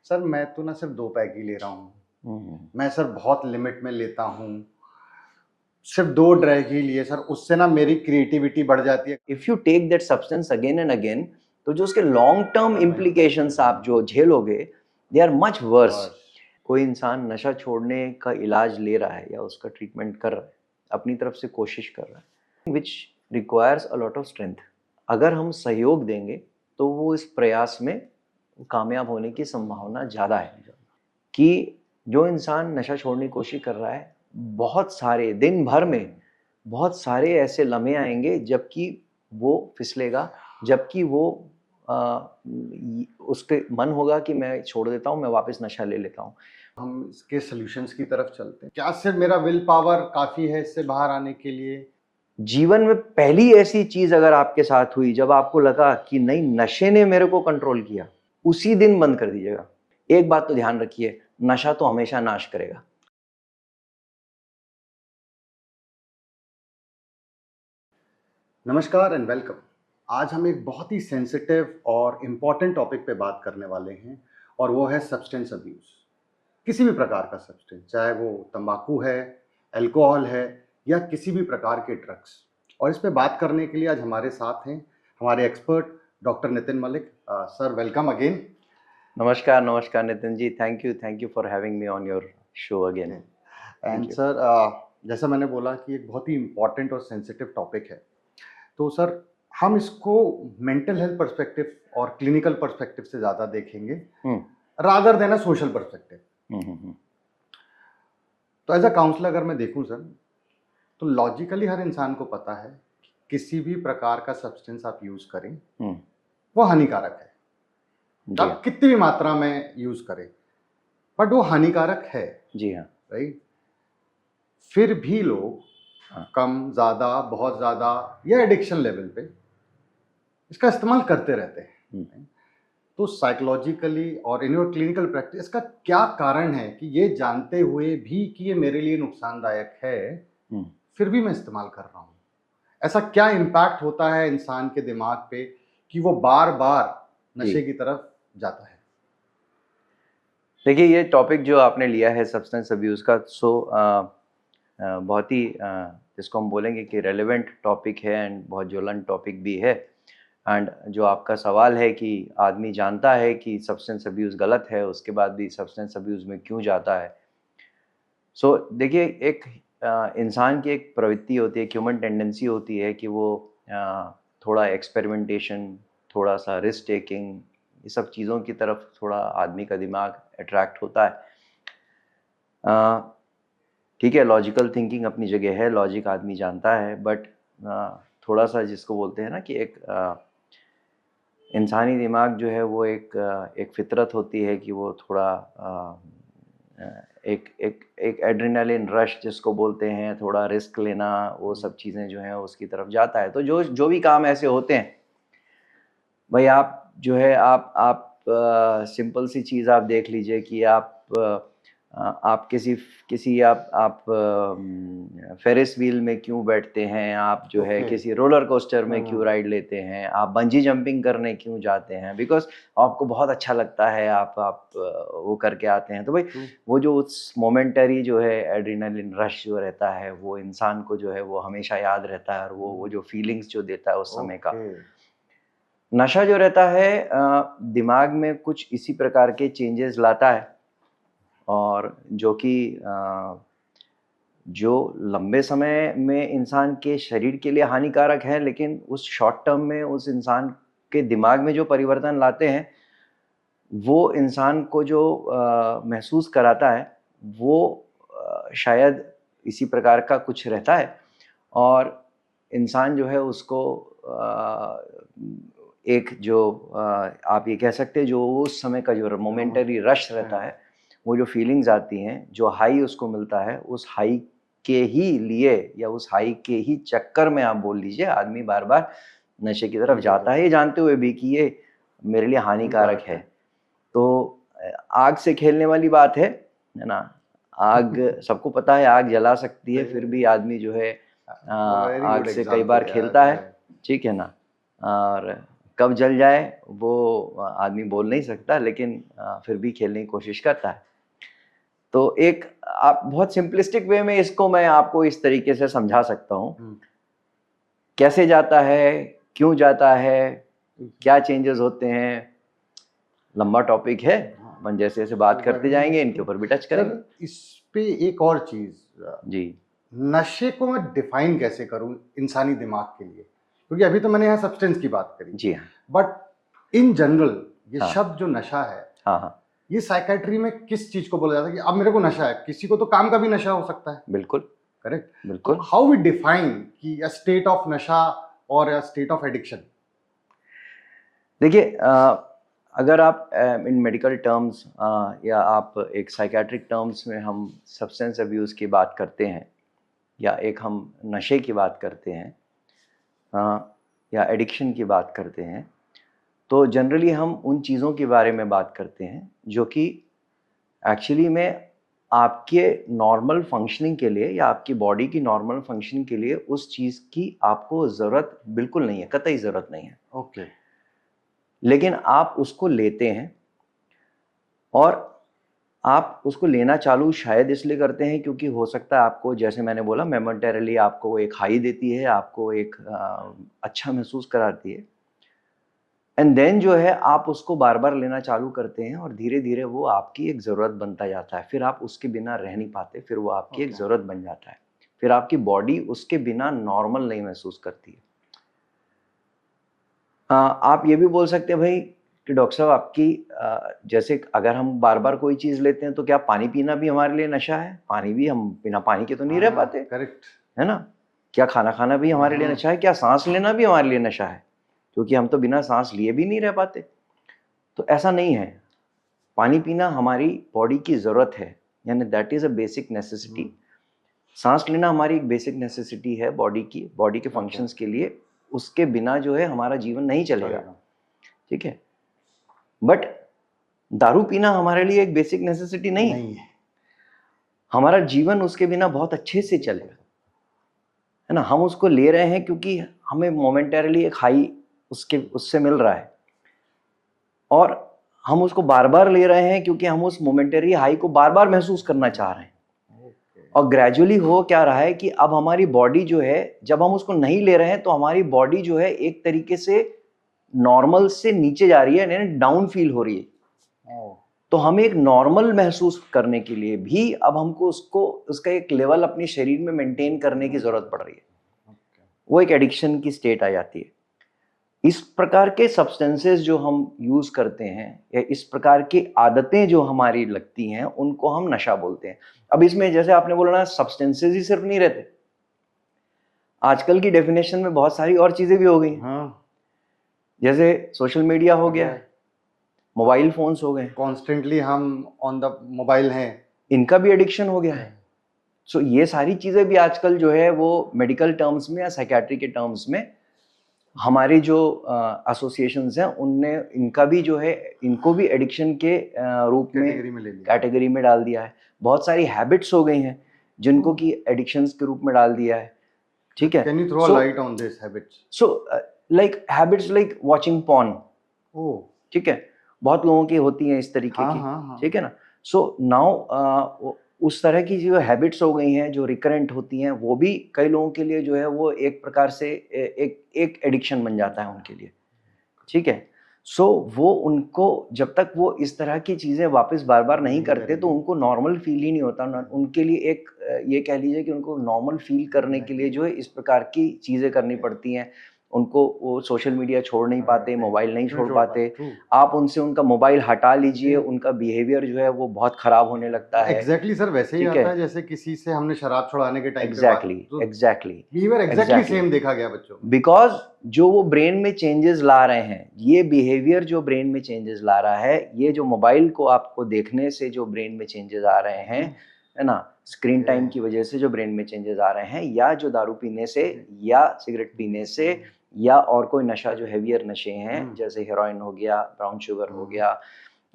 Sir मैं तो ना सिर्फ 2 पैक ही ले रहा हूँ। मैं सर बहुत लिमिट में लेता हूँ। सिर्फ 2 ड्रैग ही लिए सर, उससे ना मेरी क्रिएटिविटी बढ़ जाती है। If you take that substance again and again, तो जो उसके लॉन्ग टर्म इम्प्लीकेशंस आप जो झेलोगे, दे आर मच वर्स। कोई इंसान नशा छोड़ने का इलाज ले रहा है या उसका ट्रीटमेंट कर रहा है, अपनी तरफ से कोशिश कर रहा है, which requires a lot of strength. अगर हम सहयोग देंगे तो वो इस प्रयास में कामयाब होने की संभावना ज़्यादा है। कि जो इंसान नशा छोड़ने की कोशिश कर रहा है, बहुत सारे दिन भर में बहुत सारे ऐसे लम्हे आएंगे जबकि वो फिसलेगा, जबकि वो उसके मन होगा कि मैं छोड़ देता हूँ, मैं वापस नशा ले लेता हूँ। हम इसके सॉल्यूशंस की तरफ चलते हैं। क्या सिर्फ मेरा विल पावर काफ़ी है इससे बाहर आने के लिए? जीवन में पहली ऐसी चीज़ अगर आपके साथ हुई जब आपको लगा कि नहीं, नशे ने मेरे को कंट्रोल किया, उसी दिन बंद कर दीजिएगा। एक बात तो ध्यान रखिए, नशा तो हमेशा नाश करेगा। नमस्कार एंड वेलकम। आज हम एक बहुत ही सेंसिटिव और इम्पॉर्टेंट टॉपिक पे बात करने वाले हैं और वो है सब्सटेंस अब्यूज़। किसी भी प्रकार का सब्सटेंस, चाहे वो तंबाकू है, अल्कोहल है या किसी भी प्रकार के ड्रग्स। और इस पे बात करने के लिए आज हमारे साथ हैं हमारे expert doctor Nitin Malik. Sir welcome again. नमस्कार नमस्कार Nitin ji, thank you for having me on your show again. And sir जैसा मैंने बोला कि एक बहुत ही इम्पॉर्टेंट और सेंसिटिव टॉपिक है, तो सर हम इसको मेंटल हेल्थ पर्सपेक्टिव और क्लिनिकल पर्सपेक्टिव से ज़्यादा देखेंगे rather than a social perspective. तो एज अ काउंसलर अगर मैं देखूं सर, तो लॉजिकली हर इंसान को पता है कि किसी भी प्रकार का सब्सटेंस आप यूज़ करें वो हानिकारक है। आप कितनी भी मात्रा में यूज़ करें बट वो हानिकारक है। जी हाँ, राइट। फिर भी लोग कम ज़्यादा, बहुत ज़्यादा या एडिक्शन लेवल पे इसका इस्तेमाल करते रहते हैं। तो साइकोलॉजिकली और इन योर क्लिनिकल प्रैक्टिस इसका क्या कारण है कि ये जानते हुए भी कि ये मेरे लिए नुकसानदायक है, फिर भी मैं इस्तेमाल कर रहा हूँ? ऐसा क्या इम्पैक्ट होता है इंसान के दिमाग पे कि वो बार बार नशे की तरफ जाता है? देखिए, ये टॉपिक जो आपने लिया है सब्सटेंस अब्यूज़ का, बहुत ही जिसको हम बोलेंगे कि रेलेवेंट टॉपिक है एंड बहुत ज्वलंत टॉपिक भी है। एंड जो आपका सवाल है कि आदमी जानता है कि सब्सटेंस अब्यूज़ गलत है, उसके बाद भी सब्सटेंस अब्यूज़ में क्यों जाता है। देखिए, एक इंसान की एक प्रवृत्ति होती है, एक ह्यूमन टेंडेंसी होती है कि वो थोड़ा एक्सपेरिमेंटेशन, थोड़ा सा रिस्क टेकिंग, ये सब चीज़ों की तरफ थोड़ा आदमी का दिमाग अट्रैक्ट होता है। ठीक है, लॉजिकल थिंकिंग अपनी जगह है, लॉजिक आदमी जानता है, बट थोड़ा सा जिसको बोलते हैं ना कि एक इंसानी दिमाग जो है वो एक फितरत होती है कि वो थोड़ा एक एक एक एड्रेनालिन रश जिसको बोलते हैं, थोड़ा रिस्क लेना, वो सब चीज़ें जो हैं उसकी तरफ जाता है। तो जो भी काम ऐसे होते हैं भाई, आप जो है आप सिंपल सी चीज़ आप देख लीजिए कि आप किसी आप फेरिस व्हील में क्यों बैठते हैं, आप जो है किसी रोलर कोस्टर में क्यों राइड लेते हैं, आप बंजी जंपिंग करने क्यों जाते हैं, बिकॉज आपको बहुत अच्छा लगता है, आप वो करके आते हैं। तो भाई वो जो उस मोमेंटरी जो है एड्रेनालिन रश जो रहता है, वो इंसान को जो है वो हमेशा याद रहता है, और वो जो फीलिंग्स जो देता है उस समय का। नशा जो रहता है दिमाग में कुछ इसी प्रकार के चेंजेस लाता है, और जो कि जो लंबे समय में इंसान के शरीर के लिए हानिकारक है, लेकिन उस शॉर्ट टर्म में उस इंसान के दिमाग में जो परिवर्तन लाते हैं, वो इंसान को जो महसूस कराता है वो शायद इसी प्रकार का कुछ रहता है। और इंसान जो है उसको एक जो आप ये कह सकते हैं जो उस समय का जो मोमेंटरी रश रहता है, वो जो फीलिंग्स आती हैं, जो हाई उसको मिलता है, उस हाई के ही लिए या उस हाई के ही चक्कर में आप बोल लीजिए आदमी बार बार नशे की तरफ जाता है, ये जानते हुए भी कि ये मेरे लिए हानिकारक है। तो आग से खेलने वाली बात है ना। आग सबको पता है आग जला सकती है, फिर भी आदमी जो है आग से कई बार खेलता है, ठीक है ना। और कब जल जाए वो आदमी बोल नहीं सकता, लेकिन फिर भी खेलने की कोशिश करता है। तो एक आप बहुत सिंपलिस्टिक वे में इसको मैं आपको इस तरीके से समझा सकता हूँ, कैसे जाता है, क्यों जाता है, क्या चेंजेस होते हैं। लंबा टॉपिक है, मन जैसे जैसे बात करते जाएंगे इनके ऊपर भी टच करेंगे। सर इस पे एक और चीज, जी नशे को मैं डिफाइन कैसे करूं इंसानी दिमाग के लिए, क्योंकि अभी तो मैंने यहाँ सब्सटेंस की बात करी, जी हाँ बट इन जनरल ये हाँ। शब्द जो नशा है, हाँ हाँ ये साइकेट्री में किस चीज को बोला जाता है कि अब मेरे को नशा है? किसी को तो काम का भी नशा हो सकता है, बिल्कुल करेक्ट? तो बिल्कुल। हाउ वी डिफाइन कि अ स्टेट ऑफ नशा और अ स्टेट ऑफ एडिक्शन? देखिए अगर आप इन मेडिकल टर्म्स या आप एक साइकेट्रिक टर्म्स में हम सब्सटेंस अब्यूज़ की बात करते हैं, या एक हम नशे की बात करते हैं, या एडिक्शन की बात करते हैं, तो जनरली हम उन चीज़ों के बारे में बात करते हैं जो कि एक्चुअली में आपके नॉर्मल फंक्शनिंग के लिए या आपकी बॉडी की नॉर्मल फंक्शनिंग के लिए उस चीज़ की आपको ज़रूरत बिल्कुल नहीं है, कतई ज़रूरत नहीं है। ओके। लेकिन आप उसको लेते हैं, और आप उसको लेना चालू शायद इसलिए करते हैं क्योंकि हो सकता है आपको, जैसे मैंने बोला, मोमेंटरीली आपको वो एक हाई देती है, आपको एक अच्छा महसूस कराती है, एंड देन जो है आप उसको बार बार लेना चालू करते हैं और धीरे धीरे वो आपकी एक ज़रूरत बनता जाता है। फिर आप उसके बिना रह नहीं पाते, फिर वो आपकी एक Okay. ज़रूरत बन जाता है। फिर आपकी बॉडी उसके बिना नॉर्मल नहीं महसूस करती है। आप ये भी बोल सकते हैं भाई कि डॉक्टर साहब आपकी जैसे अगर हम बार बार कोई चीज़ लेते हैं तो क्या पानी पीना भी हमारे लिए नशा है? पानी भी, हम बिना पानी के तो नहीं रह पाते, करेक्ट है ना? क्या खाना खाना भी हमारे लिए नशा है? क्या सांस लेना भी हमारे लिए नशा है? क्योंकि हम तो बिना सांस लिए भी नहीं रह पाते। तो ऐसा नहीं है। पानी पीना हमारी बॉडी की ज़रूरत है, यानी that is a basic necessity. सांस लेना हमारी एक बेसिक नेसेसिटी है बॉडी की, बॉडी के फंक्शंस के लिए। उसके बिना जो है हमारा जीवन नहीं चलेगा, ठीक है? बट दारू पीना हमारे लिए एक बेसिक नेसेसिटी नहीं है। हमारा जीवन उसके बिना बहुत अच्छे से चलेगा, है ना? हम उसको ले रहे हैं क्योंकि हमें मोमेंटरीली एक हाई उससे मिल रहा है, और हम उसको बार बार ले रहे हैं क्योंकि हम उस मोमेंटरी हाई को बार बार महसूस करना चाह रहे हैं। और ग्रेजुअली हो क्या रहा है कि अब हमारी बॉडी जो है, जब हम उसको नहीं ले रहे हैं तो हमारी बॉडी जो है एक तरीके से नॉर्मल से नीचे जा रही है, यानी डाउन फील हो रही है। तो हमें एक नॉर्मल महसूस करने के लिए भी अब हमको उसका एक लेवल अपने शरीर में मेंटेन करने की जरूरत पड़ रही है। वो एक एडिक्शन की स्टेट आ जाती है। इस प्रकार के सब्सटेंसेस जो हम यूज करते हैं, या इस प्रकार की आदतें जो हमारी लगती हैं, उनको हम नशा बोलते हैं। अब इसमें जैसे आपने बोला ना, सब्सटेंसेस ही सिर्फ नहीं रहते, आजकल की डेफिनेशन में बहुत सारी और चीजें भी हो गई। जैसे सोशल मीडिया हो गया, मोबाइल फोन्स हो गए, कॉन्स्टेंटली हम ऑन द मोबाइल हैं, इनका भी एडिक्शन हो गया है। सो ये सारी चीजें भी आजकल जो है वो मेडिकल टर्म्स में या साइकेट्री के टर्म्स में हमारे जो एसोसिएशंस हैं उनने इनका भी जो है, इनको भी एडिक्शन के रूप में कैटेगरी में डाल दिया है। बहुत सारी हैबिट्स हो गई हैं जिनको कि एडिक्शंस के रूप में डाल दिया है, ठीक है? Can you throw light on this habits? So like habits like watching porn, ठीक है, बहुत लोगों की होती हैं इस तरीके की, ठीक है ना? सो नाउ उस तरह की जो हैबिट्स हो गई हैं जो रिकरेंट होती हैं, वो भी कई लोगों के लिए जो है वो एक प्रकार से एक एडिक्शन बन जाता है उनके लिए, ठीक है? सो वो उनको, जब तक वो इस तरह की चीज़ें वापस बार बार नहीं करते तो उनको नॉर्मल फील ही नहीं होता। उनके लिए एक ये कह लीजिए कि उनको नॉर्मल फील करने के लिए जो है इस प्रकार की चीज़ें करनी पड़ती हैं। उनको वो सोशल मीडिया छोड़ नहीं पाते, मोबाइल नहीं छोड़ पाते। आप उनसे उनका मोबाइल हटा लीजिए, उनका बिहेवियर जो है वो बहुत खराब होने लगता है। एग्जैक्टली सर, वैसे ही आता है जैसे किसी से हमने शराब छुड़ाने के time exactly behaviour exactly same देखा गया बच्चों में। बिकॉज जो वो ब्रेन में चेंजेस ला रहे हैं, ये बिहेवियर जो ब्रेन में चेंजेस ला रहा है, ये जो मोबाइल को आपको देखने से जो ब्रेन में चेंजेस आ रहे हैं, है ना, स्क्रीन टाइम की वजह से जो ब्रेन में चेंजेस आ रहे हैं, या जो दारू पीने से या सिगरेट पीने से या और कोई नशा जो हेवियर नशे हैं, जैसे हेरोइन हो गया, ब्राउन शुगर हो गया,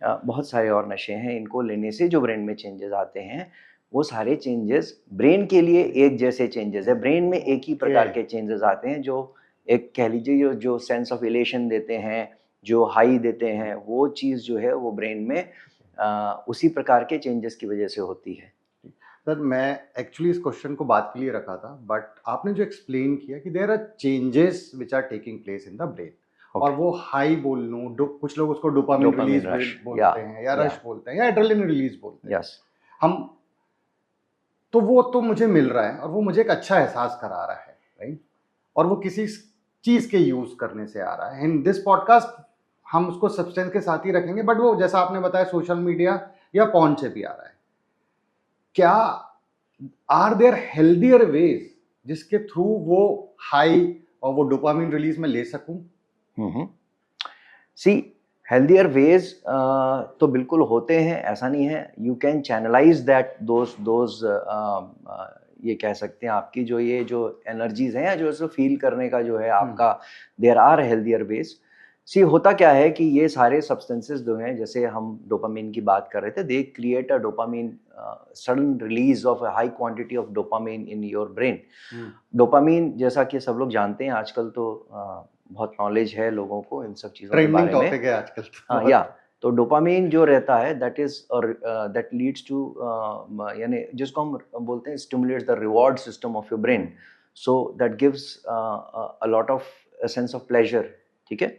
बहुत सारे और नशे हैं, इनको लेने से जो ब्रेन में चेंजेस आते हैं, वो सारे चेंजेस ब्रेन के लिए एक जैसे चेंजेस है। ब्रेन में एक ही प्रकार के चेंजेस आते हैं जो एक कह लीजिए जो जो सेंस ऑफ इलेशन देते हैं, जो हाई देते हैं, वो चीज़ जो है वो ब्रेन में उसी प्रकार के चेंजेस की वजह से होती है। सर मैं एक्चुअली इस क्वेश्चन को बात के लिए रखा था, बट आपने जो एक्सप्लेन किया कि there are changes which are taking place in the brain, और वो हाई बोल लूँ, कुछ लोग उसको डोपामिन डोपामिन रिलीज रश, बोलते हैं, या रश बोलते हैं, या एड्रेनलिन रिलीज बोलते हैं। यस, हम तो वो तो मुझे मिल रहा है और वो मुझे एक अच्छा एहसास करा रहा है, राइट, और वो किसी चीज़ के यूज़ करने से आ रहा है। इन दिस पॉडकास्ट हम उसको सब्सटेंस के साथ ही रखेंगे, बट वो जैसा आपने बताया सोशल मीडिया या पॉर्न से भी आ रहा है। क्या आर देयर हेल्दियर वेज जिसके थ्रू वो हाई और वो डोपामिन रिलीज में ले सकूं? सी हेल्दियर वेज तो बिल्कुल होते हैं, ऐसा नहीं है। You can channelise that those ये कह सकते हैं आपकी जो ये जो एनर्जीज हैं या जो इसको फील करने का जो है आपका, देयर आर हेल्दियर वेज। सी होता क्या है कि ये सारे सब्सटेंसेस जो हैं, जैसे हम डोपामिन की बात कर रहे थे, they create a dopamine sudden release of a high quantity of dopamine in your brain. Dopamine जैसा कि सब लोग जानते हैं, आजकल तो बहुत नॉलेज है लोगों को इन सब चीज़ों के बारे में। ट्रेंडिंग टॉपिक है आजकल तो। हाँ या तो डोपामिन जो रहता है दैट इज और दैट लीड्स टू यानी जिसको हम बोलते हैं stimulates the reward system of your brain, so that gives a lot of sense of pleasure. ठीक है,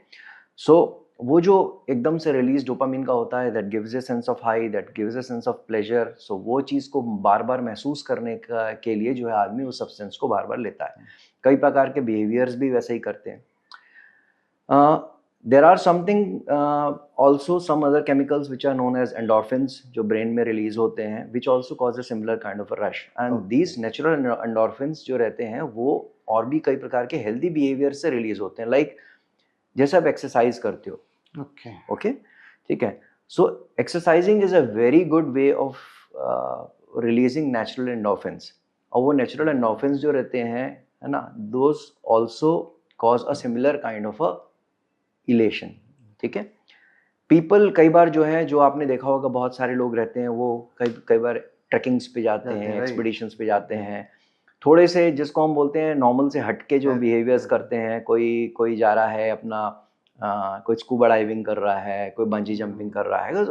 सो वो जो एकदम से रिलीज डोपामिन का होता है that gives a sense of high, that gives a sense of pleasure. So वो चीज़ को बार बार महसूस करने का के लिए जो है आदमी उस सब्सटेंस को बार बार लेता है। कई प्रकार के बिहेवियर्स भी वैसे ही करते हैं। There are something also some other chemicals which are known as endorphins जो brain में release होते हैं, which also cause a similar kind of a rush, and these natural endorphins जो रहते हैं वो और भी कई प्रकार के healthy behavior से release होते हैं, like जैसे आप exercise करते हो, okay, ठीक है, so exercising is a very good way of releasing natural endorphins, और वो natural endorphins जो रहते हैं, है ना, those also cause a similar kind of a elation. ठीक है, पीपल कई बार जो है, जो आपने देखा होगा बहुत सारे लोग रहते हैं वो कई बार ट्रैकिंग्स पे जाते हैं, एक्सपीडिशंस पे जाते हैं, थोड़े से जिसको हम बोलते हैं नॉर्मल से हटके जो बिहेवियर्स करते हैं। कोई जा रहा है अपना कोई स्कूबा डाइविंग कर रहा है, कोई बंजी जंपिंग कर रहा है।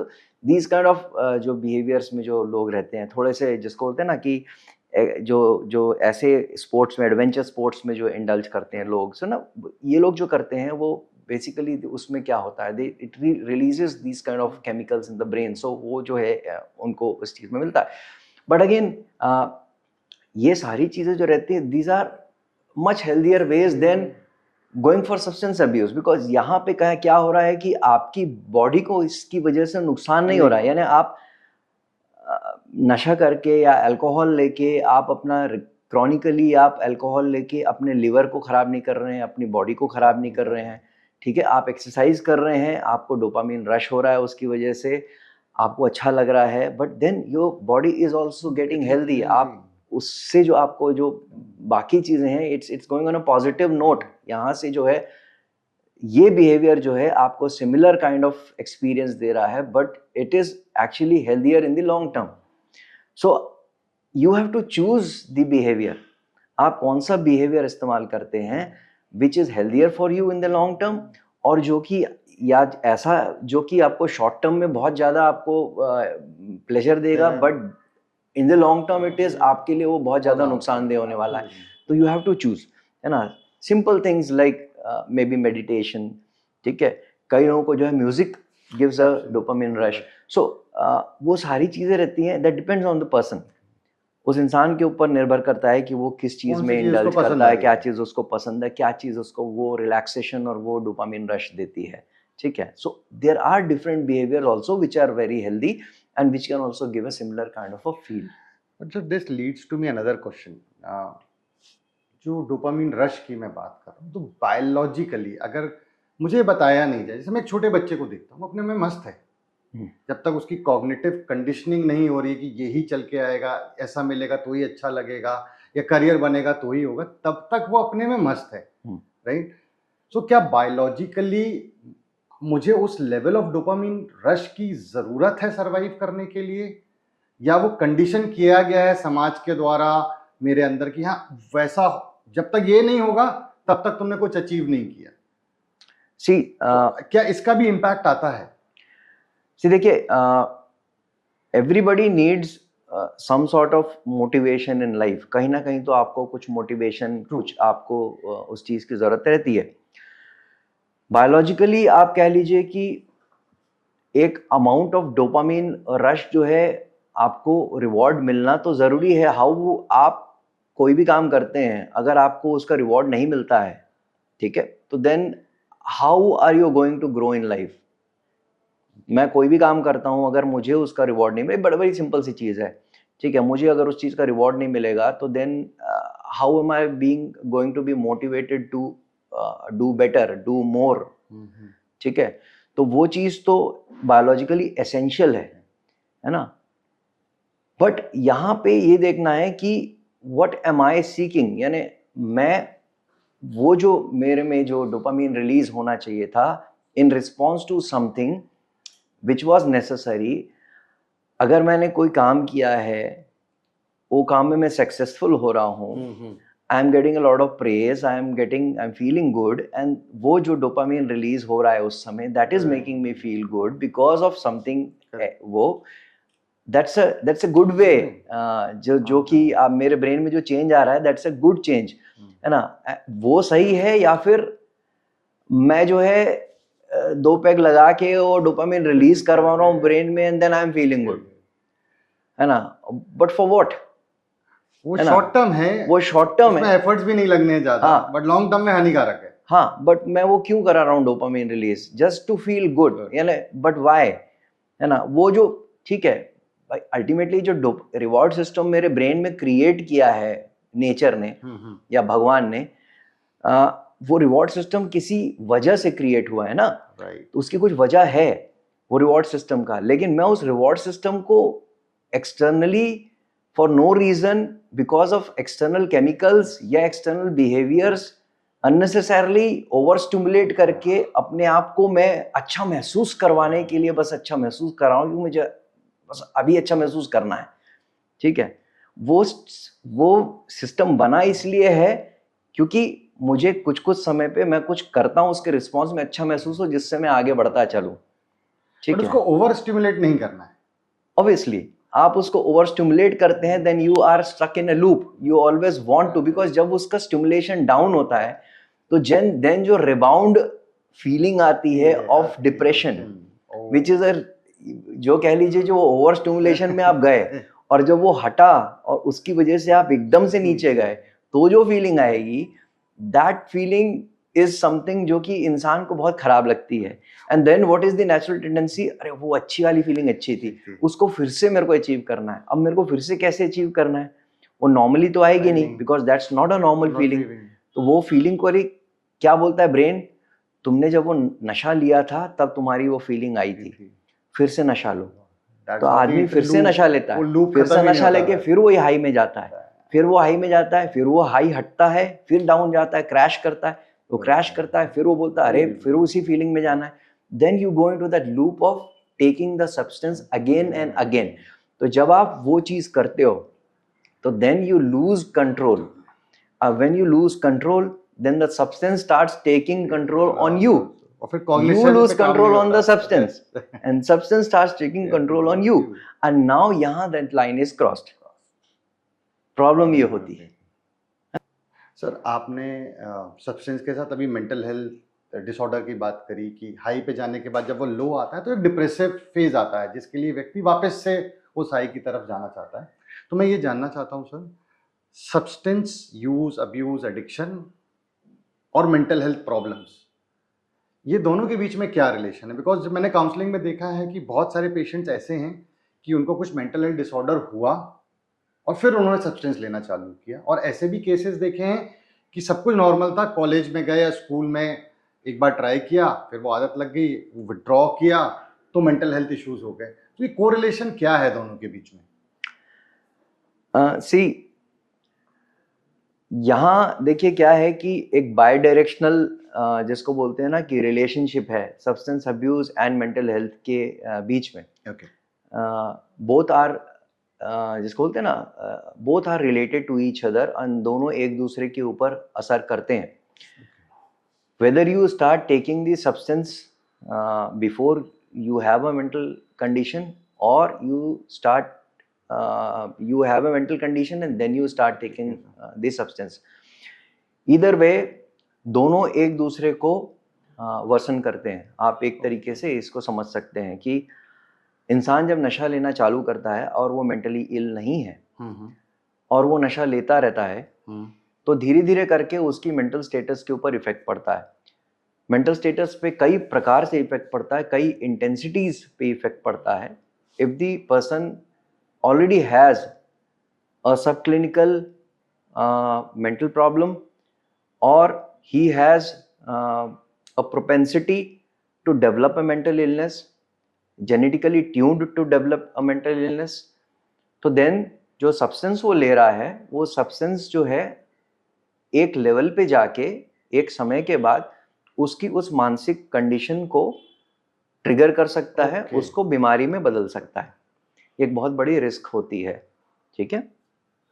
दीज काइंड ऑफ जो बिहेवियर्स में जो लोग रहते हैं, थोड़े से जिसको बोलते हैं ना कि जो ऐसे स्पोर्ट्स में, एडवेंचर स्पोर्ट्स में जो इंडल्ज करते हैं लोग, सो ना ये लोग जो करते हैं वो बेसिकली उसमें क्या होता है, it releases these kind of chemicals in the brain, so वो जो है उनको उस चीज़ में मिलता है। बट अगेन ये सारी चीज़ें जो रहती हैं, these are much healthier ways than going for substance abuse, because यहाँ पे क्या हो रहा है कि आपकी बॉडी को इसकी वजह से नुकसान नहीं हो रहा है। यानी आप नशा करके या अल्कोहल लेके आप अपना क्रॉनिकली आप अल्कोहल लेके अपने लिवर को ख़राब नहीं कर रहे हैं, अपनी बॉडी को ख़राब नहीं कर रहे हैं। ठीक है, आप एक्सरसाइज कर रहे हैं, आपको डोपामिन रश हो रहा है, उसकी वजह से आपको अच्छा लग रहा है, but then your body is also getting healthy. आप उससे जो आपको जो बाकी चीज़ें हैं, it's going on a positive note. यहाँ से जो है ये बिहेवियर जो है आपको सिमिलर काइंड ऑफ एक्सपीरियंस दे रहा है, but it is actually healthier in the long term. So you have to choose the behaviour. आप कौन सा बिहेवियर इस्तेमाल करते हैं which is healthier for you in the long term, और जो कि या ऐसा जो कि आपको शॉर्ट टर्म में बहुत ज़्यादा आपको प्लेजर देगा, but in the long term it is आपके लिए वो बहुत ज़्यादा नुकसानदेह होने वाला है। तो यू हैव टू चूज, है ना, simple things like maybe meditation. ठीक है, कई लोगों को जो है music gives a dopamine rush. So वो सारी चीज़ें रहती हैं, that depends on the person. उस इंसान के ऊपर निर्भर करता है कि वो किस चीज़ में इंडल्ज करता है, क्या चीज़ उसको पसंद है, क्या चीज़ उसको वो रिलैक्सेशन और वो डोपामिन रश देती है। ठीक है, so there are different behaviour also which are very healthy and which can also give a similar kind of a feel. But this leads to me another question. जो dopamine rush की मैं बात कर रहा हूँ, तो बायोलॉजिकली अगर मुझे बताया नहीं जाए, जैसे मैं एक छोटे बच्चे को देखता हूँ, अपने में मस्त है, जब तक उसकी कॉग्निटिव कंडीशनिंग नहीं हो रही कि यही चल के आएगा, ऐसा मिलेगा तो ही अच्छा लगेगा, या करियर बनेगा तो ही होगा, तब तक वो अपने में मस्त है, राइट। सो क्या बायोलॉजिकली मुझे उस लेवल ऑफ डोपामिन रश की ज़रूरत है सर्वाइव करने के लिए, या वो कंडीशन किया गया है समाज के द्वारा मेरे अंदर कि हाँ वैसा, जब तक ये नहीं होगा तब तक तुमने कुछ अचीव नहीं किया। सी क्या इसका भी इम्पैक्ट आता है? देखिए, everybody needs some sort of motivation in life. कहीं ना कहीं तो आपको कुछ मोटिवेशन, कुछ आपको उस चीज की जरूरत रहती है। बायोलॉजिकली आप कह लीजिए कि एक अमाउंट ऑफ डोपामिन रश जो है, आपको रिवॉर्ड मिलना तो जरूरी है। हाउ आप कोई भी काम करते हैं, अगर आपको उसका रिवॉर्ड नहीं मिलता है, ठीक है, तो then how are you going to grow in life? मैं कोई भी काम करता हूं, अगर मुझे उसका रिवॉर्ड नहीं मिले, बड़ी सिंपल सी चीज है, ठीक है, मुझे अगर उस चीज का रिवॉर्ड नहीं मिलेगा तो then how am I being going to be motivated to do better, do more, ठीक है। तो वो चीज तो बायोलॉजिकली एसेंशियल है ना। बट यहाँ पे ये देखना है कि व्हाट एम आई सीकिंग, यानी मैं वो जो मेरे में जो डोपामिन रिलीज होना चाहिए था in response to something which was necessary, अगर मैंने कोई काम किया है, वो काम में मैं सक्सेसफुल हो रहा हूँ, I am getting a lot of praise, I am feeling good, and वो जो डोपामिन रिलीज हो रहा है उस समय, that is making me feel good because of something, वो दैट्स अ गुड वे। जो कि आप मेरे ब्रेन में जो चेंज आ रहा है, दैट्स अ गुड चेंज, है ना। वो सही है, या फिर मैं जो है दो पैग लगा के वो डोपामिन रिलीज करवा रहा हूँ ब्रेन में, and then I am feeling good, है ना। But for what? वो शॉर्ट टर्म है, वो शॉर्ट टर्म है, एफर्ट्स भी नहीं लगने ज्यादा, बट लॉन्ग टर्म में हानिकारक है। हाँ, बट मैं वो क्यों करा रहा हूँ dopamine release? Just to feel good, यानी बट व्हाई, है ना। वो जो, ठीक है भाई, अल्टीमेटली जो रिवॉर्ड सिस्टम मेरे ब्रेन में क्रिएट किया है नेचर ने या भगवान ने, वो रिवॉर्ड सिस्टम किसी वजह से क्रिएट हुआ है ना, तो उसकी कुछ वजह है वो रिवॉर्ड सिस्टम का। लेकिन मैं उस रिवॉर्ड सिस्टम को externally for no reason, because of external chemicals या external behaviours, unnecessarily over stimulate करके अपने आप को मैं अच्छा महसूस करवाने के लिए बस अच्छा महसूस कर रहा हूँ कि मुझे बस अभी अच्छा महसूस करना है, ठीक है। वो सिस्टम बना इसलिए है क्योंकि मुझे कुछ समय पे मैं कुछ करता हूँ, उसके रिस्पॉन्स में अच्छा महसूस हो, जिससे मैं आगे बढ़ता चलूँ, ठीक है। उसको ओवर स्टिमुलेट नहीं करना है। ऑब्वियसली आप उसको ओवर स्टिमुलेट करते हैं, then you are stuck in a loop, you always want to, because जब उसका स्टिमुलेशन डाउन होता है तो देन जो रिबाउंड फीलिंग आती है of depression, which is a, जो कह लीजिए जो ओवर स्टिमुलेशन में आप गए और जब वो हटा और उसकी वजह से आप एकदम से नीचे गए, तो जो फीलिंग आएगी, दैट फीलिंग इज समथिंग जो कि इंसान को बहुत खराब लगती है। And then what is the natural tendency? अरे वो अच्छी वाली फीलिंग अच्छी थी, उसको फिर से मेरे को अचीव करना है। अब मेरे को फिर से कैसे अचीव करना है? वो नॉर्मली तो आएगी नहीं, because that's not a normal feeling. तो वो फीलिंग को क्या बोलता है ब्रेन? तुमने जब वो नशा लिया था तब तुम्हारी वो फीलिंग आई थी, फिर से नशा लो। तो आदमी फिर से नशा लेता है, फिर से नशा लेके फिर वही हाई में जाता है, फिर वो हाई में जाता है, फिर वो हाई हटता है, फिर डाउन जाता है, क्रैश करता है, वो क्रैश करता है, फिर वो बोलता है अरे फिर उसी फीलिंग में जाना है। Then you go into that loop of taking the substance again and again. तो जब आप वो चीज करते हो तो then you lose control. When you lose control, then the substance starts taking control on you. You lose control on the substance and substance starts taking control on you, and now यहाँ that line is crossed. Problem ये होती है। Sir आपने substance के साथ अभी mental health disorder की बात करी कि हाई पे जाने के बाद जब वो लो आता है तो एक डिप्रेसिव फेज आता है, जिसके लिए व्यक्ति वापस से उस हाई की तरफ जाना चाहता है। तो मैं ये जानना चाहता हूँ sir, substance use, abuse, addiction और मेंटल हेल्थ प्रॉब्लम्स, ये दोनों के बीच में क्या रिलेशन है? बिकॉज मैंने काउंसलिंग में देखा है कि बहुत सारे पेशेंट्स ऐसे हैं कि उनको कुछ मेंटल हेल्थ डिसऑर्डर हुआ और फिर उन्होंने सब्सटेंस लेना चालू किया, और ऐसे भी केसेस देखे हैं कि सब कुछ नॉर्मल था, कॉलेज में गए या स्कूल में एक बार ट्राई किया, फिर वो आदत लग गई, विड्रॉ किया तो मेंटल हेल्थ इश्यूज हो गए। तो ये कोरिलेशन क्या है दोनों के बीच में? यहाँ देखिए क्या है कि एक बाई डायरेक्शनल जिसको बोलते हैं ना कि रिलेशनशिप है substance abuse and mental health के बीच में। बोथ आर जिसको बोलते हैं ना, both are related to each other, और दोनों एक दूसरे के ऊपर असर करते हैं। whether you start taking the substance before you have a mental condition, or you have a mental condition and then you start taking this substance, either way दोनों एक दूसरे को वर्सन करते हैं। आप एक तरीके से इसको समझ सकते हैं कि इंसान जब नशा लेना चालू करता है और वो मेंटली इल नहीं है और वो नशा लेता रहता है, तो धीरे धीरे करके उसकी मेंटल स्टेटस के ऊपर इफेक्ट पड़ता है। मेंटल स्टेटस पे कई प्रकार से इफेक्ट पड़ता है, कई इंटेंसिटीज पे इफेक्ट पड़ता है। If the person already has a सब क्लिनिकल मेंटल प्रॉब्लम, और he has a propensity to develop a mental illness, genetically tuned to develop a mental illness, तो then जो सब्सटेंस वो ले रहा है, वो सब्सटेंस जो है एक लेवल पे जाके एक समय के बाद उसकी उस मानसिक कंडीशन को ट्रिगर कर सकता है, उसको बीमारी में बदल सकता है। एक बहुत बड़ी रिस्क होती है, ठीक है।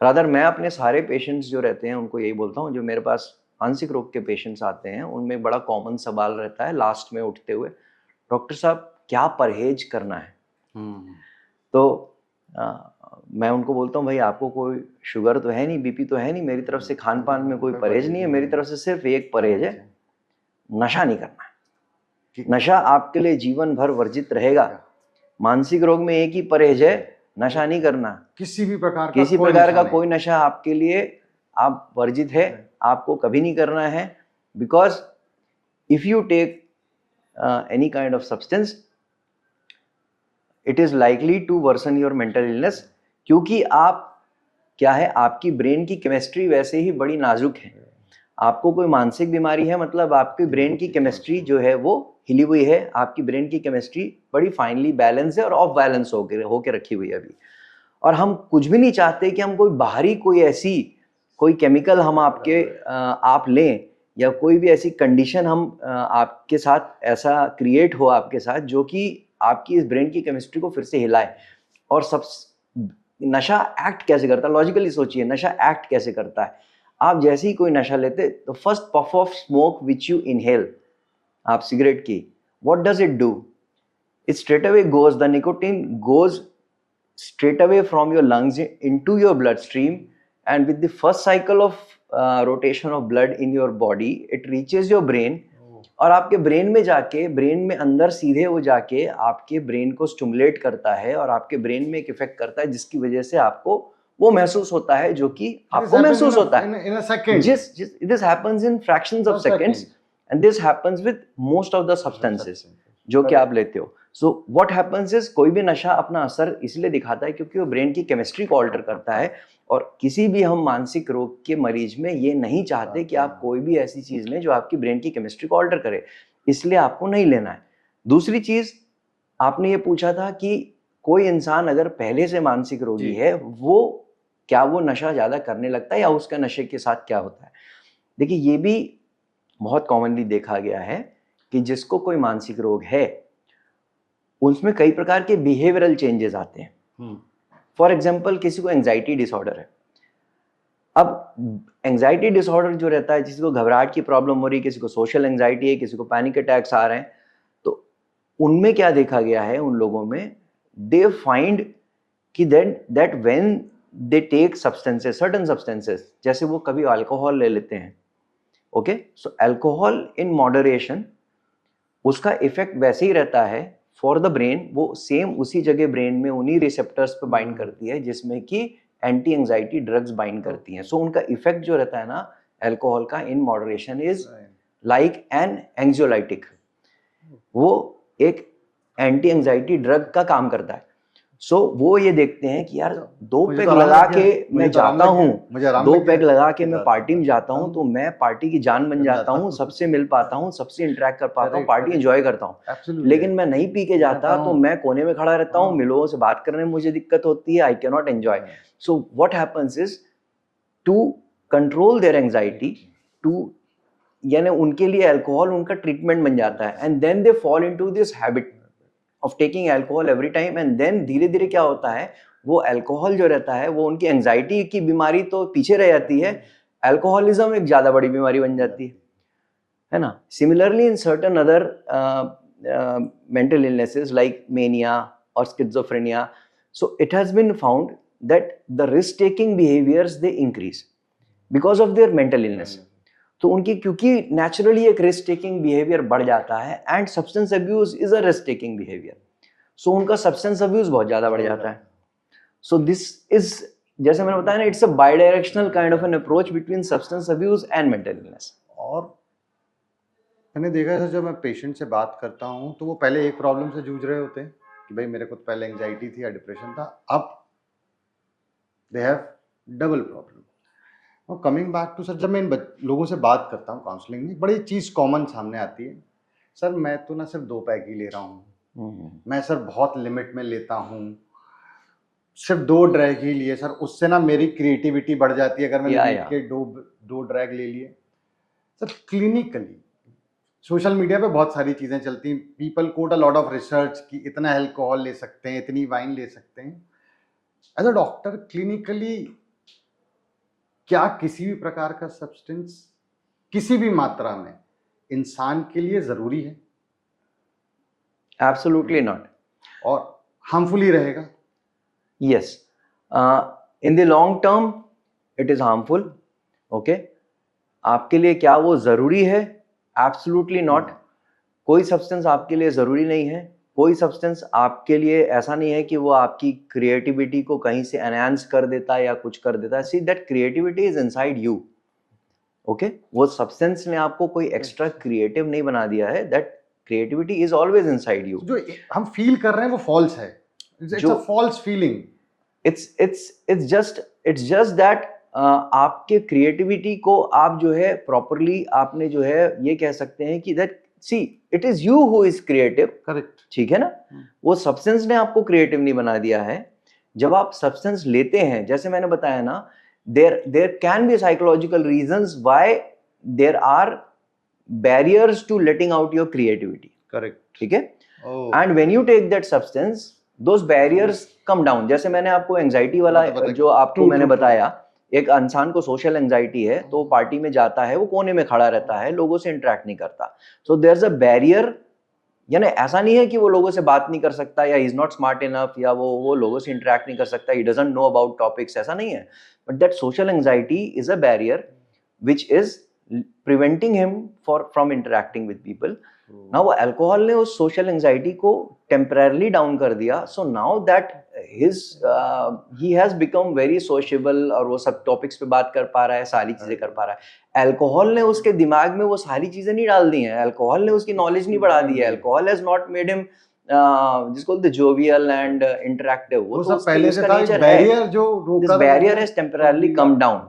रादर मैं अपने सारे पेशेंट्स जो रहते हैं उनको यही बोलता हूँ, जो मेरे पास मानसिक रोग के पेशेंट्स आते हैं, उनमें बड़ा कॉमन सवाल रहता है लास्ट में उठते हुए, डॉक्टर साहब क्या परहेज करना है। तो मैं उनको बोलता हूँ, भाई आपको कोई शुगर तो है नहीं, बीपी तो है नहीं, मेरी तरफ से खान पान में कोई परहेज नहीं है, मेरी तरफ से सिर्फ एक परहेज है, नशा नहीं करना है। नशा आपके लिए जीवन भर वर्जित रहेगा। मानसिक रोग में एक ही परहेज है, नशा नहीं करना। किसी प्रकार का कोई नशा आपके लिए आप वर्जित है, आपको कभी नहीं करना है। Because if you take any kind of substance, it is likely to worsen your mental illness, क्योंकि आप क्या है, आपकी ब्रेन की केमिस्ट्री वैसे ही बड़ी नाजुक है। आपको कोई मानसिक बीमारी है मतलब आपकी ब्रेन की केमिस्ट्री जो है वो हिली हुई है, आपकी ब्रेन की केमिस्ट्री बड़ी फाइनली बैलेंस है और ऑफ बैलेंस होके रखी हुई है अभी। और हम कुछ भी नहीं चाहते कि हम कोई बाहरी कोई केमिकल हम आप लें, या कोई भी ऐसी कंडीशन हम आपके साथ ऐसा क्रिएट हो आपके साथ जो कि आपकी इस ब्रेन की केमिस्ट्री को फिर से हिलाए। और सब नशा एक्ट कैसे करता है, लॉजिकली सोचिए, नशा एक्ट कैसे करता है। आप जैसे ही कोई नशा लेते, तो first puff of smoke which you inhale, आप सिगरेट की, what does it do? It straight away goes, the nicotine goes straight away from your lungs into your bloodstream, and with the first cycle of rotation of blood in your body, it reaches your brain, और आपके brain में जाके, brain में अंदर सीधे वो जाके आपके ब्रेन को स्टिमुलेट करता है और आपके ब्रेन में एक इफेक्ट करता है, जिसकी वजह से आपको वो महसूस होता है जो कि आपको महसूस होता है in a second. This happens in fractions of seconds, and this happens with most of the substances जो कि आप लेते हो। सो व्हाट हैपेंस इज, कोई भी नशा अपना असर इसलिए दिखाता है क्योंकि वो ब्रेन की केमिस्ट्री को ऑल्टर करता है, और किसी भी हम मानसिक रोग के मरीज में ये नहीं चाहते कि आप कोई भी ऐसी चीज लें जो आपकी ब्रेन की केमिस्ट्री को ऑल्टर करे, इसलिए आपको नहीं लेना है। दूसरी चीज, आपने ये पूछा था कि कोई इंसान अगर पहले से मानसिक रोगी है, वो क्या वो नशा ज्यादा करने लगता है या उसका नशे के साथ क्या होता है। देखिए, ये भी बहुत कॉमनली देखा गया है कि जिसको कोई मानसिक रोग है उसमें कई प्रकार के बिहेवियरल चेंजेस आते हैं। फॉर एग्जाम्पल, किसी को एंजाइटी डिसऑर्डर है। अब एंजाइटी डिसऑर्डर जो रहता है, किसी को घबराहट की प्रॉब्लम हो रही है, किसी को सोशल एंजाइटी है, किसी को पैनिक अटैक्स आ रहे हैं, तो उनमें क्या देखा गया है, उन लोगों में दे फाइंड कि that when they take substances, certain substances, जैसे वो कभी अल्कोहल ले लेते हैं, okay, so alcohol in moderation, उसका इफेक्ट वैसे ही रहता है फॉर द ब्रेन, वो सेम उसी जगह ब्रेन में उन्हीं रिसेप्टर्स पे बाइंड करती है जिसमें कि एंटी एंजाइटी ड्रग्स बाइंड करती हैं। सो उनका इफेक्ट जो रहता है ना अल्कोहल का, in moderation, is like an anxiolytic, वो एक एंटी एंजाइटी ड्रग का काम करता है। सो वो ये देखते हैं कि यार दो पैग लगा के मैं जाता हूँ, दो पैग लगा के मैं पार्टी में जाता हूँ, तो मैं पार्टी की जान बन जाता हूँ, सबसे मिल पाता हूँ, सबसे इंटरेक्ट कर पाता हूँ, पार्टी एंजॉय करता हूँ। लेकिन मैं नहीं पी के जाता तो मैं कोने में खड़ा रहता हूँ, लोगों से बात करने में मुझे दिक्कत होती है, I can not enjoy. So what happens is, to control their anxiety, यानी उनके लिए अल्कोहल उनका ट्रीटमेंट बन जाता है, and then they fall into this habit of taking alcohol every time, and then धीरे धीरे क्या होता है, वो अल्कोहल जो रहता है वो उनकी एंजाइटी की बीमारी तो पीछे रह जाती है, अल्कोहलिज्म एक ज्यादा बड़ी बीमारी बन जाती है। है ना. Similarly, in certain other mental illnesses like mania or schizophrenia, so it has been found that the risk-taking behaviors they increase because of their mental illness. तो उनकी क्योंकि नेचुरली एक रिस्क टेकिंग बिहेवियर बढ़ जाता है and substance abuse is a risk taking behaviour, so उनका substance abuse बहुत ज्यादा बढ़ जाता है. सो दिस इज, जैसे मैंने बताया ना, it's a by directional kind of an approach between substance abuse and mental illness. और मैंने देखा है सर, जब मैं पेशेंट से बात करता हूँ तो वो पहले एक प्रॉब्लम से जूझ रहे होते हैं कि भाई मेरे को तो पहले एंजाइटी थी या डिप्रेशन था, अब दे हैव डबल प्रॉब्लम. और कमिंग बैक टू सर, जब मैं इन लोगों से बात करता हूँ काउंसलिंग में, बड़ी चीज़ कॉमन सामने आती है. सर मैं तो ना सिर्फ 2 पैक ही ले रहा हूँ, मैं सर बहुत लिमिट में लेता हूँ, सिर्फ 2 ड्रैग ही लिए सर, उससे ना मेरी क्रिएटिविटी बढ़ जाती है अगर मैंने वीक के 2 ड्रैग ले लिए. सर क्लिनिकली सोशल मीडिया पे बहुत सारी चीज़ें चलती हैं, people quote a lot of research कि इतना अल्कोहल ले सकते हैं, इतनी वाइन ले सकते हैं. एज अ डॉक्टर क्लिनिकली क्या किसी भी प्रकार का सब्सटेंस किसी भी मात्रा में इंसान के लिए ज़रूरी है? Absolutely not. और हार्मफुल ही रहेगा? Yes, in the long term it is harmful. Okay, आपके लिए क्या वो ज़रूरी है? Absolutely not. कोई सब्सटेंस आपके लिए ज़रूरी नहीं है. कोई सब्सटेंस आपके लिए ऐसा नहीं है कि वो आपकी क्रिएटिविटी को कहीं से एनहांस कर देता है या कुछ कर देता है. See, that creativity is inside you. Okay, वो सब्सटेंस ने आपको कोई एक्स्ट्रा क्रिएटिव नहीं बना दिया है. That creativity is always inside you. जो हम फील कर रहे हैं वो फॉल्स है, it's a false feeling. It's just that आपके क्रिएटिविटी को आप जो है प्रॉपरली आपने जो है ये कह सकते हैं कि that see it is you who is creative. Correct, ठीक है ना. वो सब्सटेंस ने आपको क्रिएटिव नहीं बना दिया है. जब आप सब्सटेंस लेते हैं, जैसे मैंने बताया ना, there can be psychological reasons why there are barriers to letting out your creativity. Correct, ठीक है. And when you take that substance, those barriers come down. जैसे मैंने आपको एंजाइटी वाला जो आपको मैंने बताया, एक इंसान को सोशल एंजाइटी है तो पार्टी में जाता है, वो कोने में खड़ा रहता है, लोगों से इंटरेक्ट नहीं करता. So there is a barrier. यानी ऐसा नहीं है कि वो लोगों से बात नहीं कर सकता या इज नॉट स्मार्ट इनफ या वो लोगों से इंटरेक्ट नहीं कर सकता, he doesn't know about topics, ऐसा नहीं है. But that social anxiety is a barrier which is preventing him from interacting with people. Now alcohol ने उस सोशल एंजाइटी को टेम्पररली डाउन कर दिया. So now that he has become very sociable और वो सब टॉपिक्स पे बात कर पा रहा है, सारी चीजें कर पा रहा है. अल्कोहल ने उसके दिमाग में वो सारी चीजें नहीं डाल दी हैं. अल्कोहल ने उसकी नॉलेज नहीं बढ़ा दी है. Alcohol has not made him जिसको बोलते जोवियल एंड इंटरैक्टिव. वो तो पहले से था एक बैरियर जो रोका. This barrier has temporarily come down.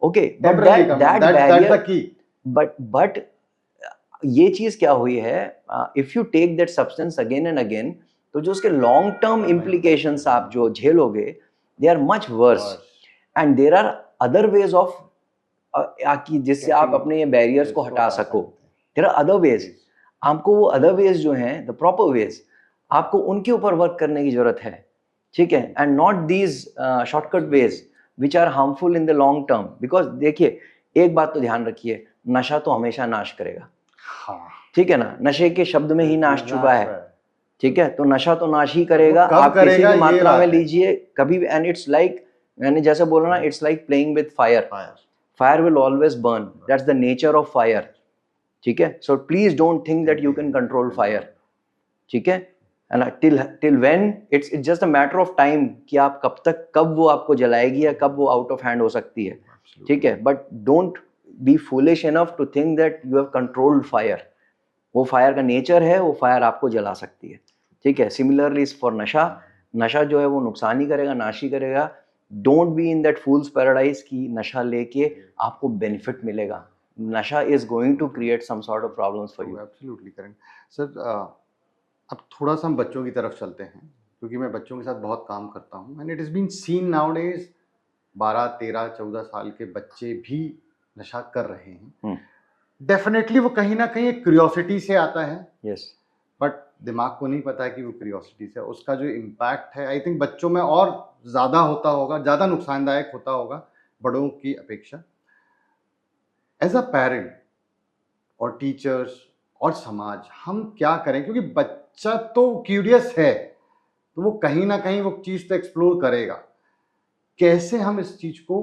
Okay, but that barrier, but ये चीज क्या हुई है, if you take that substance again and again, तो जो उसके लॉन्ग टर्म इम्प्लीकेशंस आप जो झेलोगे, they are much worse. And there are other ways of जिससे आप अपने ये बैरियर्स को हटा सको. There are other ways. आपको वो अदर वेज जो हैं, द प्रॉपर वेज, आपको उनके ऊपर वर्क करने की जरूरत है. ठीक है. And not these shortcut ways which are harmful in the long term. Because देखिए, एक बात तो ध्यान रखिए, नशा तो हमेशा नाश करेगा. ठीक है ना. नशे के शब्द में ही नाश छुपा है. ठीक है. तो नशा तो नाश ही करेगा. आप किसी भी मात्रा में लीजिए कभी भी. एंड इट्स लाइक, मैंने जैसे बोला ना, it's like playing with fire. Fire will always burn. That's the nature of fire. ठीक है. So please don't think that you can control fire. ठीक है. And till when it's just a matter of time कि आप कब वो आपको जलाएगी या कब वो आउट ऑफ हैंड हो सकती है. ठीक है. But don't be foolish enough to think that you have controlled fire. वो फायर का नेचर है, वो फायर आपको जला सकती है. ठीक है. सिमिलरली फॉर नशा, नशा जो है वो नुकसान ही करेगा, नाश ही करेगा. Don't be in that fool's paradise की नशा लेके आपको बेनिफिट मिलेगा. नशा is going to create some sort of problems for you. Absolutely correct sir. अब थोड़ा सा हम बच्चों की तरफ चलते हैं, क्योंकि मैं बच्चों के साथ बहुत काम करता हूँ. And it is been seen nowadays 12, 13, 14 साल के बच्चे भी नशा कर रहे हैं. डेफिनेटली वो कहीं ना कहीं एक क्यूरियोसिटी से आता है. यस. बट दिमाग को नहीं पता है कि वो क्यूरियोसिटी से उसका जो इम्पैक्ट है, आई थिंक बच्चों में और ज़्यादा होता होगा, ज़्यादा नुकसानदायक होता होगा बड़ों की अपेक्षा. एज अ पेरेंट, और टीचर्स और समाज, हम क्या करें? क्योंकि बच्चा तो क्यूरियस है, तो वो कहीं ना कहीं वो चीज़ तो एक्सप्लोर करेगा। कैसे हम इस चीज़ को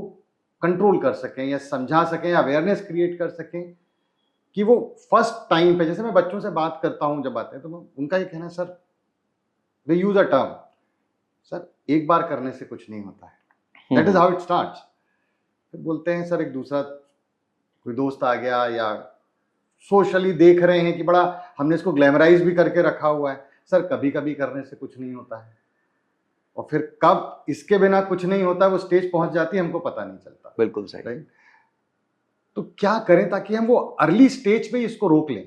कंट्रोल कर सकें या समझा सकें या अवेयरनेस क्रिएट कर सकें कि वो फर्स्ट टाइम पे, जैसे मैं बच्चों से बात करता हूँ जब आते हैं, तो मैं उनका ये कहना है, sir they use a term, sir एक बार करने से कुछ नहीं होता है, that is how it starts. फिर बोलते हैं सर एक दूसरा कोई दोस्त आ गया या सोशली देख रहे हैं कि बड़ा हमने इसको ग्लैमराइज भी करके रखा हुआ है, सर कभी कभी करने से कुछ नहीं होता है, और फिर कब इसके बिना कुछ नहीं होता, वो स्टेज पहुंच जाती है, हमको पता नहीं चलता। बिल्कुल सही। राइट? तो क्या करें ताकि हम वो अर्ली स्टेज पे ही इसको रोक लें?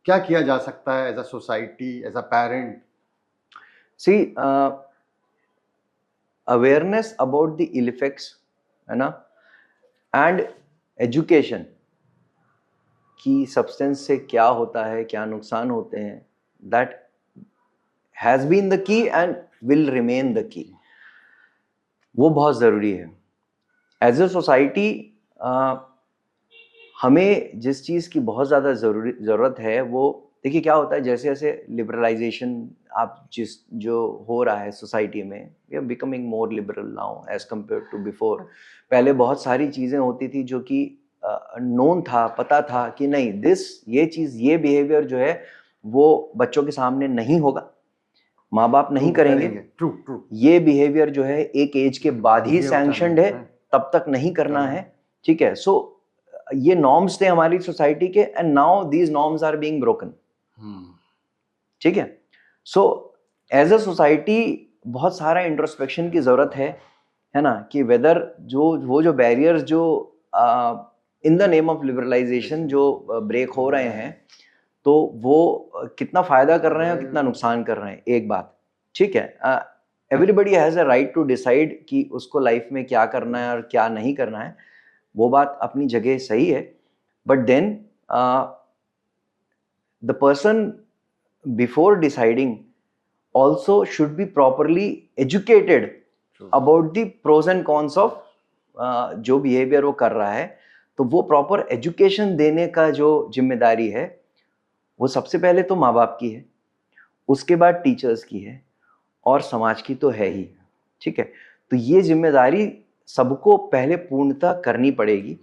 क्या किया जा सकता है as a society, as a parent? See, awareness about the ill effects, है ना, एंड एजुकेशन कि सब्सटेंस से क्या होता है, क्या नुकसान होते हैं, that has been the key and will remain the key. वो बहुत ज़रूरी है। एज ए सोसाइटी हमें जिस चीज़ की बहुत ज़्यादा ज़रूरत है, वो देखिए क्या होता है, जैसे जैसे लिबरलाइजेशन आप जिस जो हो रहा है सोसाइटी में, we are becoming more liberal now as compare to before. पहले बहुत सारी चीज़ें होती थी जो कि नोन था, पता था कि नहीं ये चीज़, ये बिहेवियर जो है वो बच्चों के सामने नहीं होगा, माँ बाप नहीं करेंगे। True true. ये बिहेवियर जो है एक एज के बाद ही सैंक्शनड है, तब तक नहीं करना है। ठीक है, सो ये नॉर्म्स थे हमारी सोसाइटी के, and now these norms are being broken. ठीक है, सो एज अ सोसाइटी बहुत सारा इंट्रोस्पेक्शन की जरूरत है ना, कि वेदर जो बैरियर्स जो in the name of liberalisation जो ब्रेक हो रहे हैं, तो वो कितना फायदा कर रहे हैं और कितना नुकसान कर रहे हैं, एक बात। ठीक है, everybody has a right to decide कि उसको लाइफ में क्या करना है और क्या नहीं करना है, वो बात अपनी जगह सही है। But then the person before deciding also should be properly educated about the pros and cons of जो behavior वो कर रहा है। तो वो proper education देने का जो जिम्मेदारी है, वो सबसे पहले तो माँ बाप की है, उसके बाद टीचर्स की है, और समाज की तो है ही। ठीक है, तो ये जिम्मेदारी सबको पहले पूर्णतः करनी पड़ेगी,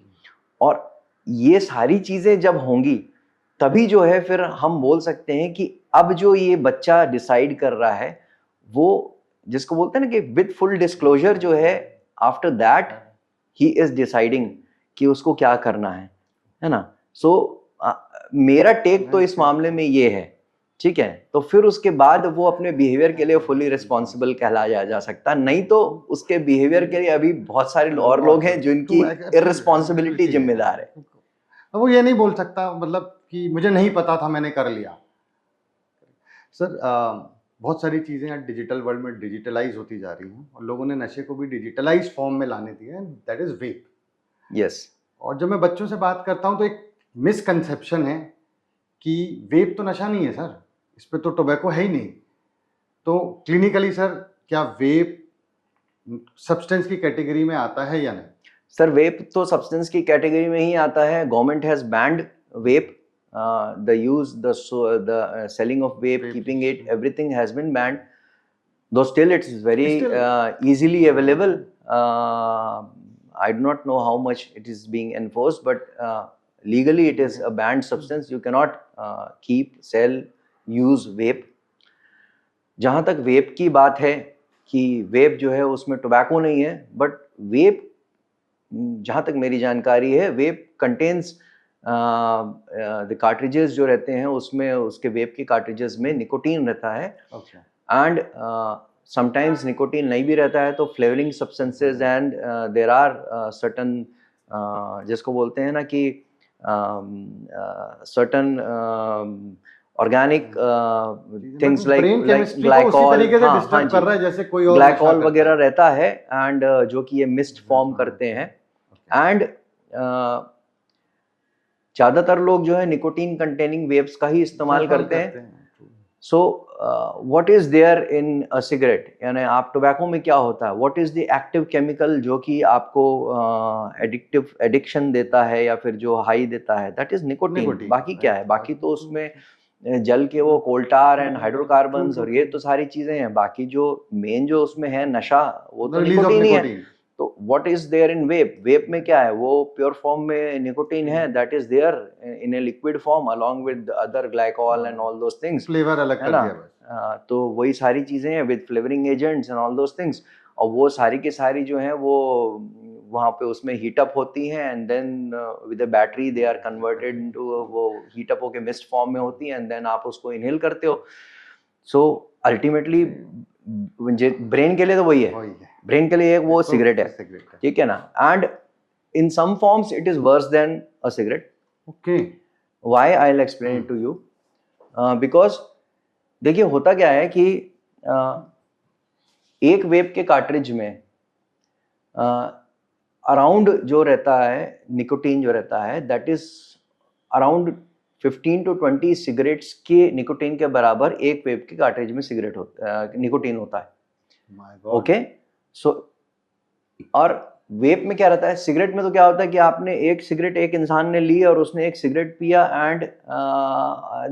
और ये सारी चीज़ें जब होंगी तभी जो है फिर हम बोल सकते हैं कि अब जो ये बच्चा डिसाइड कर रहा है, वो जिसको बोलते हैं ना कि विद फुल डिस्क्लोजर जो है, after that he is deciding कि उसको क्या करना है ना। सो मेरा टेक तो इस मामले में ये है। ठीक है, तो फिर उसके बाद वो अपने बिहेवियर के लिए फुली रिस्पॉन्सिबल कहलाया जा सकता, नहीं तो उसके बिहेवियर के लिए अभी बहुत सारे और लोग हैं जिनकी इररिस्पॉन्सिबिलिटी जिम्मेदार है। वो ये नहीं बोल सकता मतलब कि मुझे नहीं पता था, मैंने कर लिया। सर बहुत सारी चीज़ें आज डिजिटल वर्ल्ड में डिजिटलाइज होती जा रही हैं, और लोगों ने नशे को भी डिजिटलाइज फॉर्म में लाने दिया है, दैट इज़ वेप। यस। और जब मैं बच्चों से बात करता हूँ तो एक मिसकंसेप्शन है कि वेप तो नशा नहीं है सर, इस पे तो टोबैको है ही नहीं। तो क्लिनिकली सर क्या वेप सब्सटेंस की कैटेगरी में आता है या नहीं? सर वेप तो सब्सटेंस की कैटेगरी में ही आता है। Government has banned vape, the use, the selling of vape, keeping it, everything has been banned, though still it's very easily available. I do not know how much it is being enforced, but legally it is a banned substance. You cannot keep, sell, use vape. जहाँ तक वेप की बात है कि वेप जो है उसमें tobacco नहीं है, बट वेप जहाँ तक मेरी जानकारी है, वेप कंटेन्स द कार्ट्रिजेस जो रहते हैं उसमें, उसके वेप के कार्ट्रिजेस में निकोटीन रहता है, एंड समटाइम्स निकोटीन नहीं भी रहता है तो flavouring substances, and there are certain जिसको बोलते हैं ना कि certain organic things like glycol, glycol वगैरह रहता है, एंड जो कि ये मिस्ट फॉर्म करते हैं, एंड ज़्यादातर लोग जो है निकोटीन कंटेनिंग वेप्स का ही इस्तेमाल करते हैं। So what is there in a cigarette, यानी आप टोबैको में क्या होता है, what is the active chemical जो कि आपको एडिक्शन देता है या फिर जो हाई देता है, दैट इज निकोटीन। निकोटीन, बाकी क्या है, राइट। बाकी तो उसमें जल के वो कोल्टार एंड हाइड्रोकार्बन्स ट्रू और ट्रू ये ट्रू। तो सारी चीजें हैं, बाकी जो मेन जो उसमें है नशा वो तो रिलीज ऑफ निकोटीन ही है। निकोटीन। तो what is there in vape, vape में क्या है, वो प्योर फॉर्म में निकोटीन है, that is there in a liquid form along with other glycol and all those things, flavour अलग है कर ना। दिया बस। तो वही सारी चीजें हैं with flavouring agents and all those things, और वो सारी की सारी जो है वो वहाँ पे उसमें हीट अप होती हैं and then with a battery they are converted into, वो हीट अप होके मिस्ट फॉर्म में होती है एंड देन आप उसको इनहेल करते हो। सो अल्टीमेटली ब्रेन के लिए तो वही है, वही है। ब्रेन के लिए एक वो तो सिगरेट है, सिगरेट है। ठीक है ना। And in some forms it is worse than a cigarette. Okay. Why, I will explain it to you. Because देखिए होता क्या है कि एक वेब के कार्ट्रिज में अराउंड जो रहता है निकोटीन जो रहता है, that is around 15 to 20 cigarettes के निकोटीन के बराबर एक वेब के कार्ट्रिज में सिगरेट होता निकोटीन होता है। My God. ओके, सो और वेप में क्या रहता है, सिगरेट में तो क्या होता है कि आपने एक सिगरेट एक इंसान ने ली और उसने एक सिगरेट पिया एंड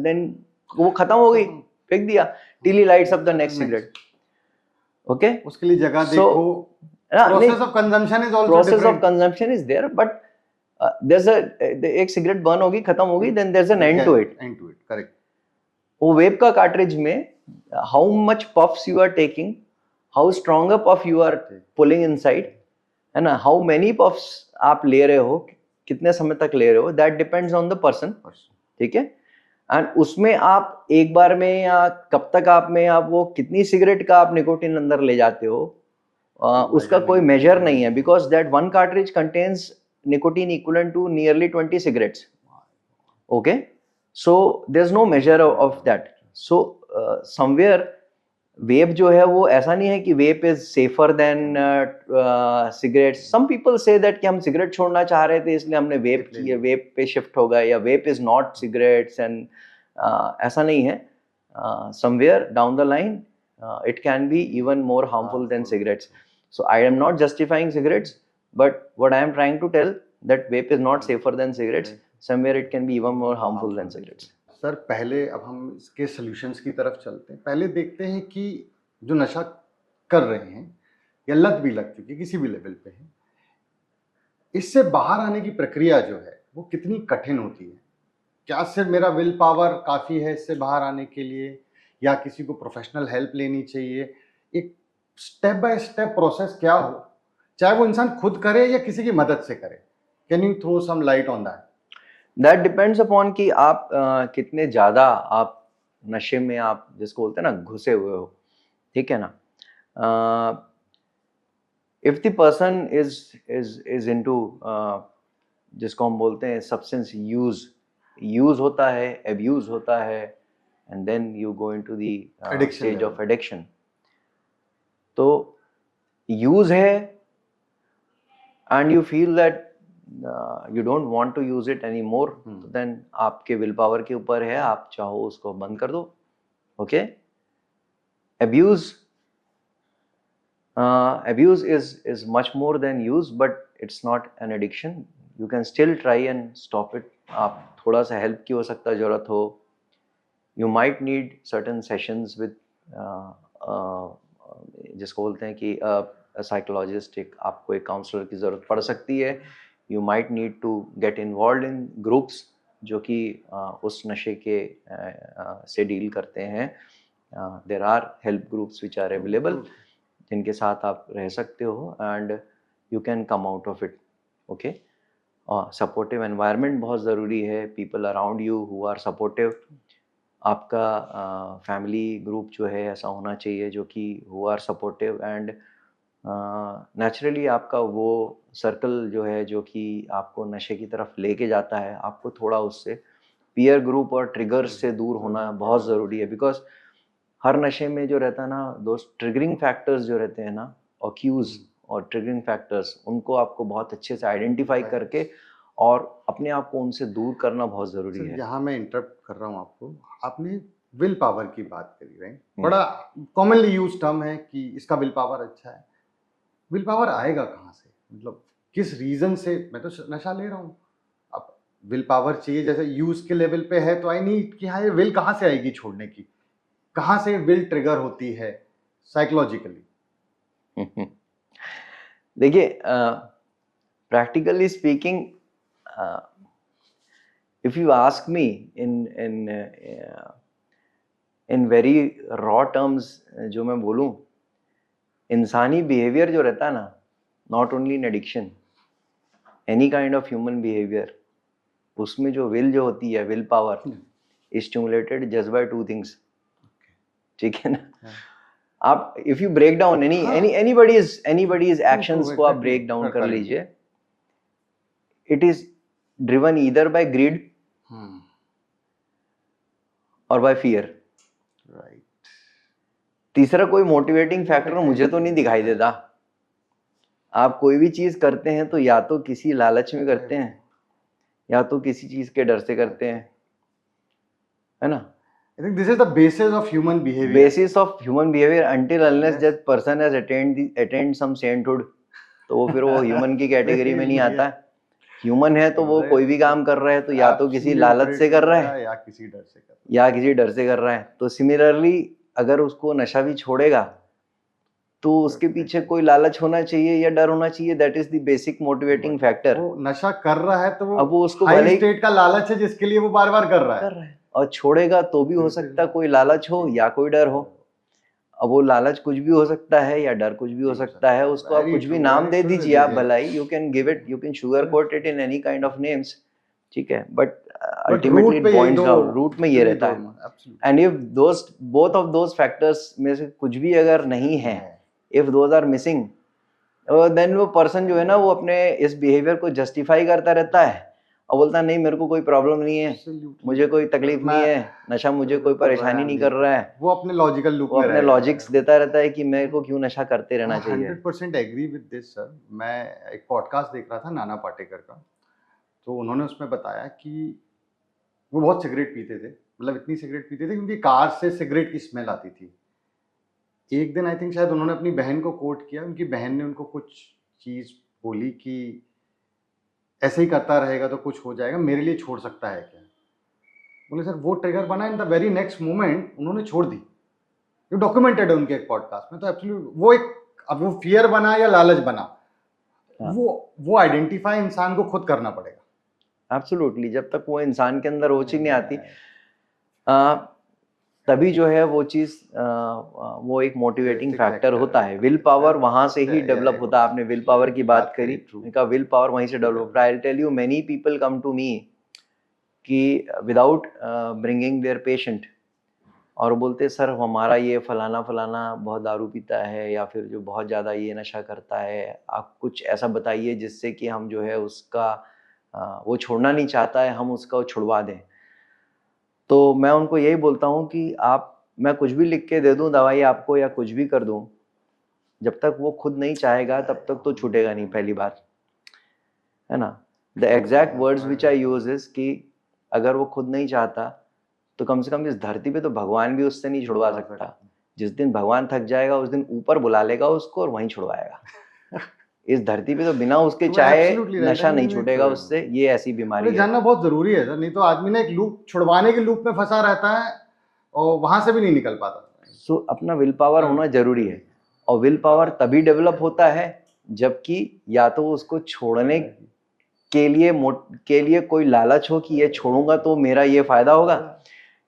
देन वो खत्म हो गई, फेंक दिया, till he lights up the next cigarette. Okay, उसके लिए जगह So, देखो, नहीं, process of consumption is also process of different. Consumption is there, but there's a एक सिगरेट बर्न होगी खत्म होगी, then there's an end to it। End to it, correct. वो वेब का कार्ट्रिज में how much puffs you are taking, how stronger puff you are pulling inside, है ना, how many puffs आप ले रहे हो, कितने समय तक ले रहे हो, that depends on the person, ठीक है। एंड उसमें आप एक बार में या कब तक आप में आप वो कितनी सिगरेट का आप निकोटीन अंदर ले जाते हो, उसका कोई मेजर नहीं है, because that one cartridge contains nicotine equivalent to nearly 20 cigarettes. Okay, so there's no measure of that. So somewhere vape जो है वो ऐसा नहीं है कि vape is safer than cigarette. Some people say that कि हम सिगरेट छोड़ना चाह रहे थे इसलिए हमने वेप किया, वेप पे शिफ्ट हो गए, या vape is not cigarettes, and ऐसा नहीं है। Somewhere down the line it can be even more harmful than cigarettes. So I am not justifying cigarettes, but what I am trying to tell that vape is not safer than cigarettes. Somewhere it can be even more harmful than cigarettes. Sir पहले, अब हम इसके solutions की तरफ चलते हैं। पहले देखते हैं कि जो नशा कर रहे हैं या लत भी लग चुकी है किसी भी लेवल पे है, इससे बाहर आने की प्रक्रिया जो है वो कितनी कठिन होती है। क्या सिर्फ मेरा विल पावर काफ़ी है इससे बाहर आने के लिए, या किसी को प्रोफेशनल हेल्प लेनी चाहिए? एक स्टेप बाय स्टेप प्रोसेस क्या हो, चाहे वो इंसान खुद करे या किसी की मदद से करे। Can you throw some light on that? That depends upon कि आप कितने ज़्यादा आप नशे में आप जिसको बोलते हैं ना घुसे हुए हो, ठीक है ना। If the person is into जिसको हम बोलते हैं सब्सटेंस यूज होता है, एब्यूज होता है, and then you go into the stage of addiction. तो यूज है and you feel that you don't want to use it anymore, then आपके विल पावर के ऊपर है, आप चाहो उसको बंद कर दो। Okay, abuse is much more than use, but it's not an addiction. You can still try and stop it. आप थोड़ा सा हेल्प की हो सकता है जरूरत हो, you might need certain sessions with जिसको बोलते हैं कि साइकोलॉजिस्ट, आपको एक काउंसलर की ज़रूरत पड़ सकती है। You might need to get involved in groups जो कि उस नशे के से डील करते हैं। There are help groups which are available जिनके साथ आप रह सकते हो and you can come out of it. Okay, supportive environment बहुत ज़रूरी है, people around you who are supportive। आपका फैमिली ग्रुप जो है ऐसा होना चाहिए जो कि who are supportive and naturally आपका वो सर्कल जो है जो कि आपको नशे की तरफ लेके जाता है, आपको थोड़ा उससे पीयर ग्रुप और ट्रिगर्स से दूर होना बहुत ज़रूरी है। बिकॉज हर नशे में जो रहता है ना, दोस्त ट्रिगरिंग फैक्टर्स जो रहते हैं ना, और क्यूज और ट्रिगरिंग फैक्टर्स, उनको आपको बहुत अच्छे से आइडेंटिफाई करके और अपने आप को उनसे दूर करना बहुत ज़रूरी है। यहाँ मैं इंटरप्ट कर रहा हूँ आपको। आपने विल पावर की बात करी, राइट? बड़ा कॉमनली यूज टर्म है कि इसका विल पावर अच्छा है। विल पावर आएगा कहाँ से? मतलब किस रीजन से? मैं तो नशा ले रहा हूँ, अब विल पावर चाहिए, जैसे यूज के लेवल पे है तो आई नीड कि हाँ, ये विल कहाँ से आएगी छोड़ने की? कहाँ से विल ट्रिगर होती है साइकोलॉजिकली? देखिए, practically speaking, if you ask me in very raw terms, जो मैं बोलूं, इंसानी बिहेवियर जो रहता है ना, not only in addiction, any kind of human behaviour, उसमें जो विल जो होती है, will power is stimulated just by two things, ठीक है ना? आप if you break down anybody's actions को आप ब्रेक डाउन कर लीजिए, it is driven either by greed और बाय फियर, राइट? तीसरा कोई मोटिवेटिंग फैक्टर मुझे तो नहीं दिखाई देता। आप कोई भी चीज करते हैं तो या तो किसी लालच में करते हैं या तो किसी चीज के डर से करते हैं, है ना? I think this is the basis of human behavior. Basis of human behavior until unless that person has attained some sainthood, तो वो फिर वो ह्यूमन की कैटेगरी में नहीं आता है। ह्यूमन है तो वो कोई भी काम कर रहा है तो या तो किसी लालच से कर रहा है या किसी डर से कर रहा है, या किसी डर से कर रहा है। तो सिमिलरली अगर उसको नशा भी छोड़ेगा तो उसके पीछे कोई लालच होना चाहिए या डर होना चाहिए, that is the basic motivating factor. वो नशा कर रहा है तो अब वो उसको हाई स्टेट का लालच है जिसके लिए वो बार बार कर रहा है, और छोड़ेगा तो भी हो सकता है कोई लालच हो या कोई डर हो। अब वो लालच कुछ भी हो सकता है या डर कुछ भी हो सकता है, उसको आप कुछ भी नाम दे दीजिए, आप भलाई, you can give it, you can sugar coat it in any kind of names, ठीक है, but ultimately it points out, root में ये रहता है। And if those both of those factors में से कुछ भी अगर नहीं है, if those are missing, then वो पर्सन जो है ना वो अपने इस बिहेवियर को जस्टिफाई करता रहता है और बोलता है नहीं मेरे को कोई प्रॉब्लम नहीं है, मुझे कोई तकलीफ नहीं है, नशा मुझे कोई परेशानी नहीं कर रहा है। वो अपने लॉजिकल लूप में अपने लॉजिक्स देता रहता है कि मेरे को क्यों नशा करते रहना चाहिए। 100% एग्री विद दिस सर। मैं एक पॉडकास्ट देख रहा था नाना पाटेकर का, तो उन्होंने उसमें बताया कि वो बहुत सिगरेट पीते थे, मतलब इतनी सिगरेट पीते थे कि उनकी कार से सिगरेट की स्मेल आती थी। एक दिन आई थिंक शायद उन्होंने अपनी बहन को कोट किया, उनकी बहन ने उनको कुछ चीज़ बोली कि ऐसे ही करता रहेगा तो कुछ हो जाएगा, मेरे लिए छोड़ सकता है क्या? बोले सर वो ट्रिगर बना, in the very next moment उन्होंने छोड़ दी। ये डॉक्यूमेंटेड है उनके एक पॉडकास्ट में। तो एब्सोल्यूट वो एक, अब वो फियर बना या लालच बना, वो आइडेंटिफाई इंसान को खुद करना पड़ेगा। एब्सोल्युटली, जब तक वो इंसान के अंदर वो चीज़ नहीं आती तभी जो है वो चीज़ वो एक मोटिवेटिंग फैक्टर होता है। विल पावर वहाँ से ही डेवलप होता है। आपने विल पावर की बात करी, उनका विल पावर वहीं से डेवलप होता है। I tell you, many people come to me कि विदाउट ब्रिंगिंग देयर पेशेंट, और बोलते सर हमारा ये फलाना फलाना बहुत दारू पीता है या फिर जो बहुत ज़्यादा ये नशा करता है, आप कुछ ऐसा बताइए जिससे कि हम जो है उसका वो छोड़ना नहीं चाहता है, हम उसका छुड़वा दें। तो मैं उनको यही बोलता हूँ कि मैं कुछ भी लिख के दे दूँ दवाई आपको या कुछ भी कर दूँ, जब तक वो खुद नहीं चाहेगा तब तक तो छूटेगा नहीं, पहली बात है ना। The exact words which I use is कि अगर वो खुद नहीं चाहता तो कम से कम इस धरती पे तो भगवान भी उससे नहीं छुड़वा सकता। जिस दिन भगवान थक जाएगा उस दिन ऊपर बुला लेगा उसको और वहीं छुड़वाएगा। इस धरती पे तो बिना उसके चाहे नशा नहीं छूटेगा उससे। ये ऐसी बीमारी है, जानना बहुत जरूरी है सर, नहीं तो आदमी ने एक लूप छुड़वाने के लूप में फंसा रहता है और वहां से भी नहीं निकल पाता। सो अपना विल पावर होना जरूरी है, और विल पावर तभी डेवलप होता है जबकि या तो उसको छोड़ने के लिए कोई लालच हो कि ये छोड़ूंगा तो मेरा ये फायदा होगा,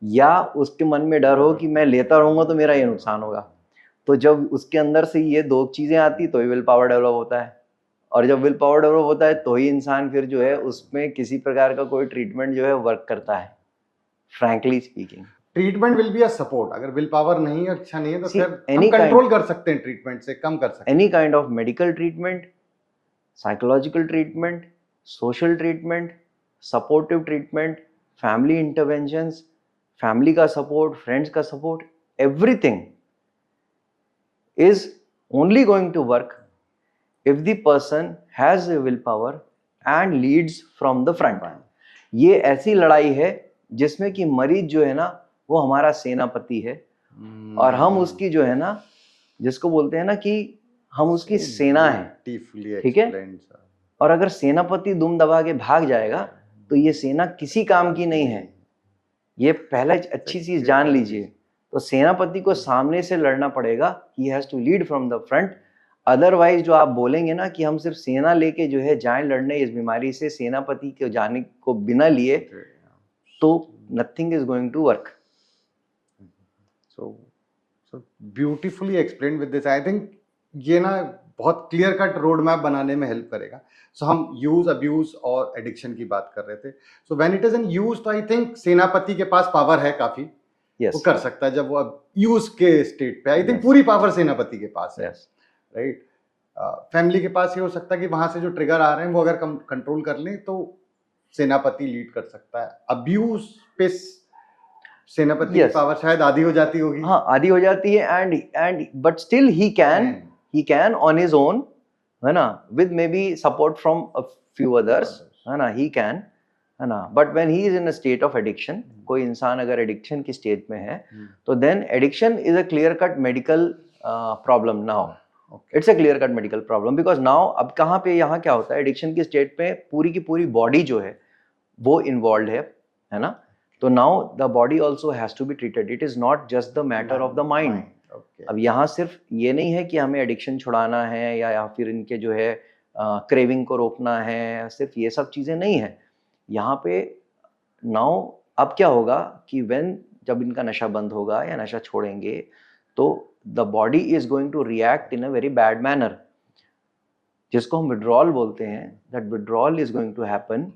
या उसके मन में डर हो कि मैं लेता रहूंगा तो मेरा ये नुकसान होगा। तो जब उसके अंदर से ये दो चीजें आती तो ही विल पावर डेवलप होता है, और जब विल पावर डेवलप होता है तो ही इंसान फिर जो है उसमें किसी प्रकार का कोई ट्रीटमेंट जो है वर्क करता है। Frankly speaking, treatment will be a support. अगर विल पावर नहीं है, अच्छा नहीं है, तो फिर हम कंट्रोल कर सकते हैं, ट्रीटमेंट से कम कर सकते हैं। Any kind of medical treatment, psychological treatment, social treatment, supportive treatment, family interventions, family का सपोर्ट, फ्रेंड्स का support, everything is only going to work if the person has a willpower and leads from the front. ये ऐसी लड़ाई है जिसमें कि मरीज जो है ना वो हमारा सेनापति है, और हम उसकी जो है ना, जिसको बोलते हैं ना कि हम उसकी सेना है, ठीक है। और अगर सेनापति दुम दबा के भाग जाएगा तो ये सेना किसी काम की नहीं है, ये पहले अच्छी चीज जान लीजिए। तो सेनापति को सामने से लड़ना पड़ेगा, he has to lead from the front. Otherwise जो आप बोलेंगे ना कि हम सिर्फ सेना लेके जो है जाएं लड़ने इस बीमारी से, सेनापति के जाने को बिना लिए, तो nothing is going to work. So beautifully explain with this. I think ये ना बहुत क्लियर कट रोड मैप बनाने में हेल्प करेगा। सो हम यूज, अब्यूज और एडिक्शन की बात कर रहे थे। So when it is in use, तो आई थिंक सेनापति के पास पावर है काफी, yes. वो कर सकता है। जब वो अब यूज के स्टेट पे, आई थिंक Yes. पूरी पावर सेनापति के पास है, yes. राइट। फैमिली के पास ये हो सकता है कि वहां से जो ट्रिगर आ रहे हैं वो अगर कंट्रोल कर लें तो सेनापति लीड कर सकता है। अब्यूज पे सेनापति की पावर शायद आधी हो जाती होगी। हाँ, आधी हो जाती है, and but still he can on his own, है ना, with maybe support from a few others, है ना, ही कैन, है ना। But when he is in a state of addiction, कोई इंसान अगर एडिक्शन की स्टेट में है, तो then addiction is a clear cut medical problem now. It's a clear cut medical problem, because now अब कहाँ पे, यहाँ क्या होता है, एडिक्शन की स्टेट पे पूरी की पूरी बॉडी जो है वो इन्वॉल्व है ना। तो now the body also has to be treated, it is not just the matter of the mind. अब यहाँ सिर्फ ये नहीं है कि हमें एडिक्शन छुड़ाना है या फिर इनके जो है क्रेविंग को रोकना है, सिर्फ ये सब चीज़ें नहीं है यहाँ पे। नाउ अब क्या होगा कि जब इनका नशा बंद होगा या नशा छोड़ेंगे, तो the body is going to react in a very bad manner, जिसको हम विड्रॉल बोलते हैं। That withdrawal is going to happen.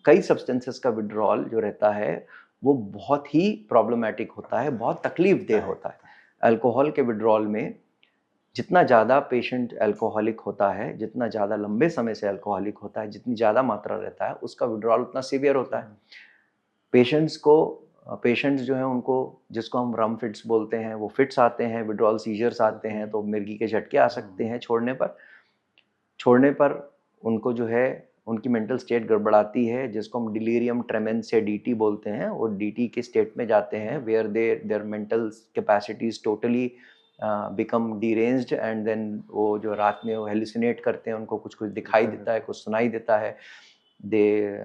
कई सब्सटेंसेस का विड्रॉल जो रहता है वो बहुत ही प्रॉब्लमेटिक होता है, बहुत तकलीफ देह होता है। अल्कोहल के विड्रॉल में जितना ज़्यादा पेशेंट अल्कोहलिक होता है, जितना ज़्यादा लंबे समय से अल्कोहलिक होता है, जितनी ज़्यादा मात्रा रहता है, उसका विड्रॉल उतना सीवियर होता है। पेशेंट्स जो हैं उनको, जिसको हम रम फिट्स बोलते हैं, वो फिट्स आते हैं, विड्रॉल सीजर्स आते हैं, तो मिर्गी के झटके आ सकते हैं छोड़ने पर उनको जो है उनकी मेंटल स्टेट गड़बड़ाती है, जिसको हम डिलीरियम ट्रेमेंस से डीटी बोलते हैं। वो डीटी के स्टेट में जाते हैं where their mental capacities totally become deranged, and then वो जो रात में वो हेलुसिनेट करते हैं, उनको कुछ दिखाई देता है, कुछ सुनाई देता है, दे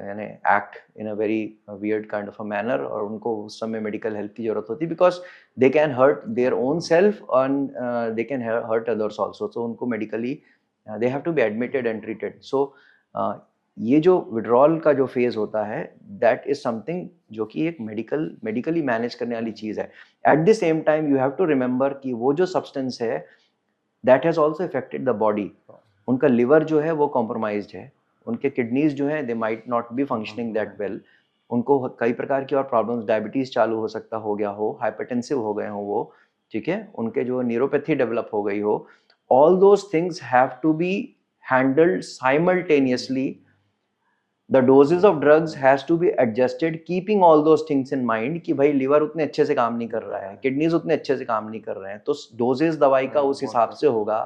यानी act in a very weird kind of a manner, और उनको उस समय मेडिकल हेल्प की जरूरत होती है, because they can hurt their own self and they can hurt others also. So उनको medically they have to be admitted and treated. So ये जो विड्रॉल का जो फेज होता है, दैट इज समथिंग जो कि एक मेडिकली मैनेज करने वाली चीज़ है। At the same time you have to remember कि वो जो सब्सटेंस है that has also affected the body. उनका लिवर जो है वो कॉम्प्रोमाइज्ड है, उनके किडनीज जो है they might not be functioning that well, उनको कई प्रकार की और प्रॉब्लम्स, डायबिटीज़ चालू हो सकता हो गया हो, हाइपरटेंसिव हो गए हो वो, ठीक है, उनके जो न्यूरोपैथी डेवलप हो गई हो। All those things have to be handled simultaneously. The doses of drugs has to be adjusted keeping all those things in mind कि भाई लिवर उतने अच्छे से काम नहीं कर रहा है, किडनीज उतने अच्छे से काम नहीं कर रहे हैं, तो डोजेस दवाई का उस हिसाब से होगा।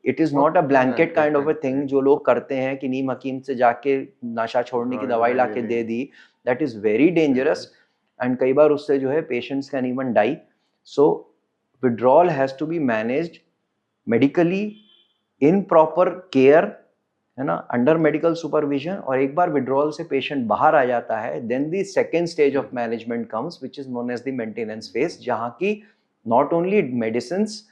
It is not a blanket kind of a thing जो लोग करते हैं कि नीम हकीम से जाके नशा छोड़ने की दवाई ला के दे दी। That is very dangerous, and कई बार उससे जो है patients can even die. So withdrawal has to be managed medically in proper care, है ना, अंडर मेडिकल सुपरविजन। और एक बार विड्रॉल से पेशेंट बाहर आ जाता है, then the second stage of management comes which is known as the maintenance phase, जहाँ की नॉट ओनली मेडिसिन्स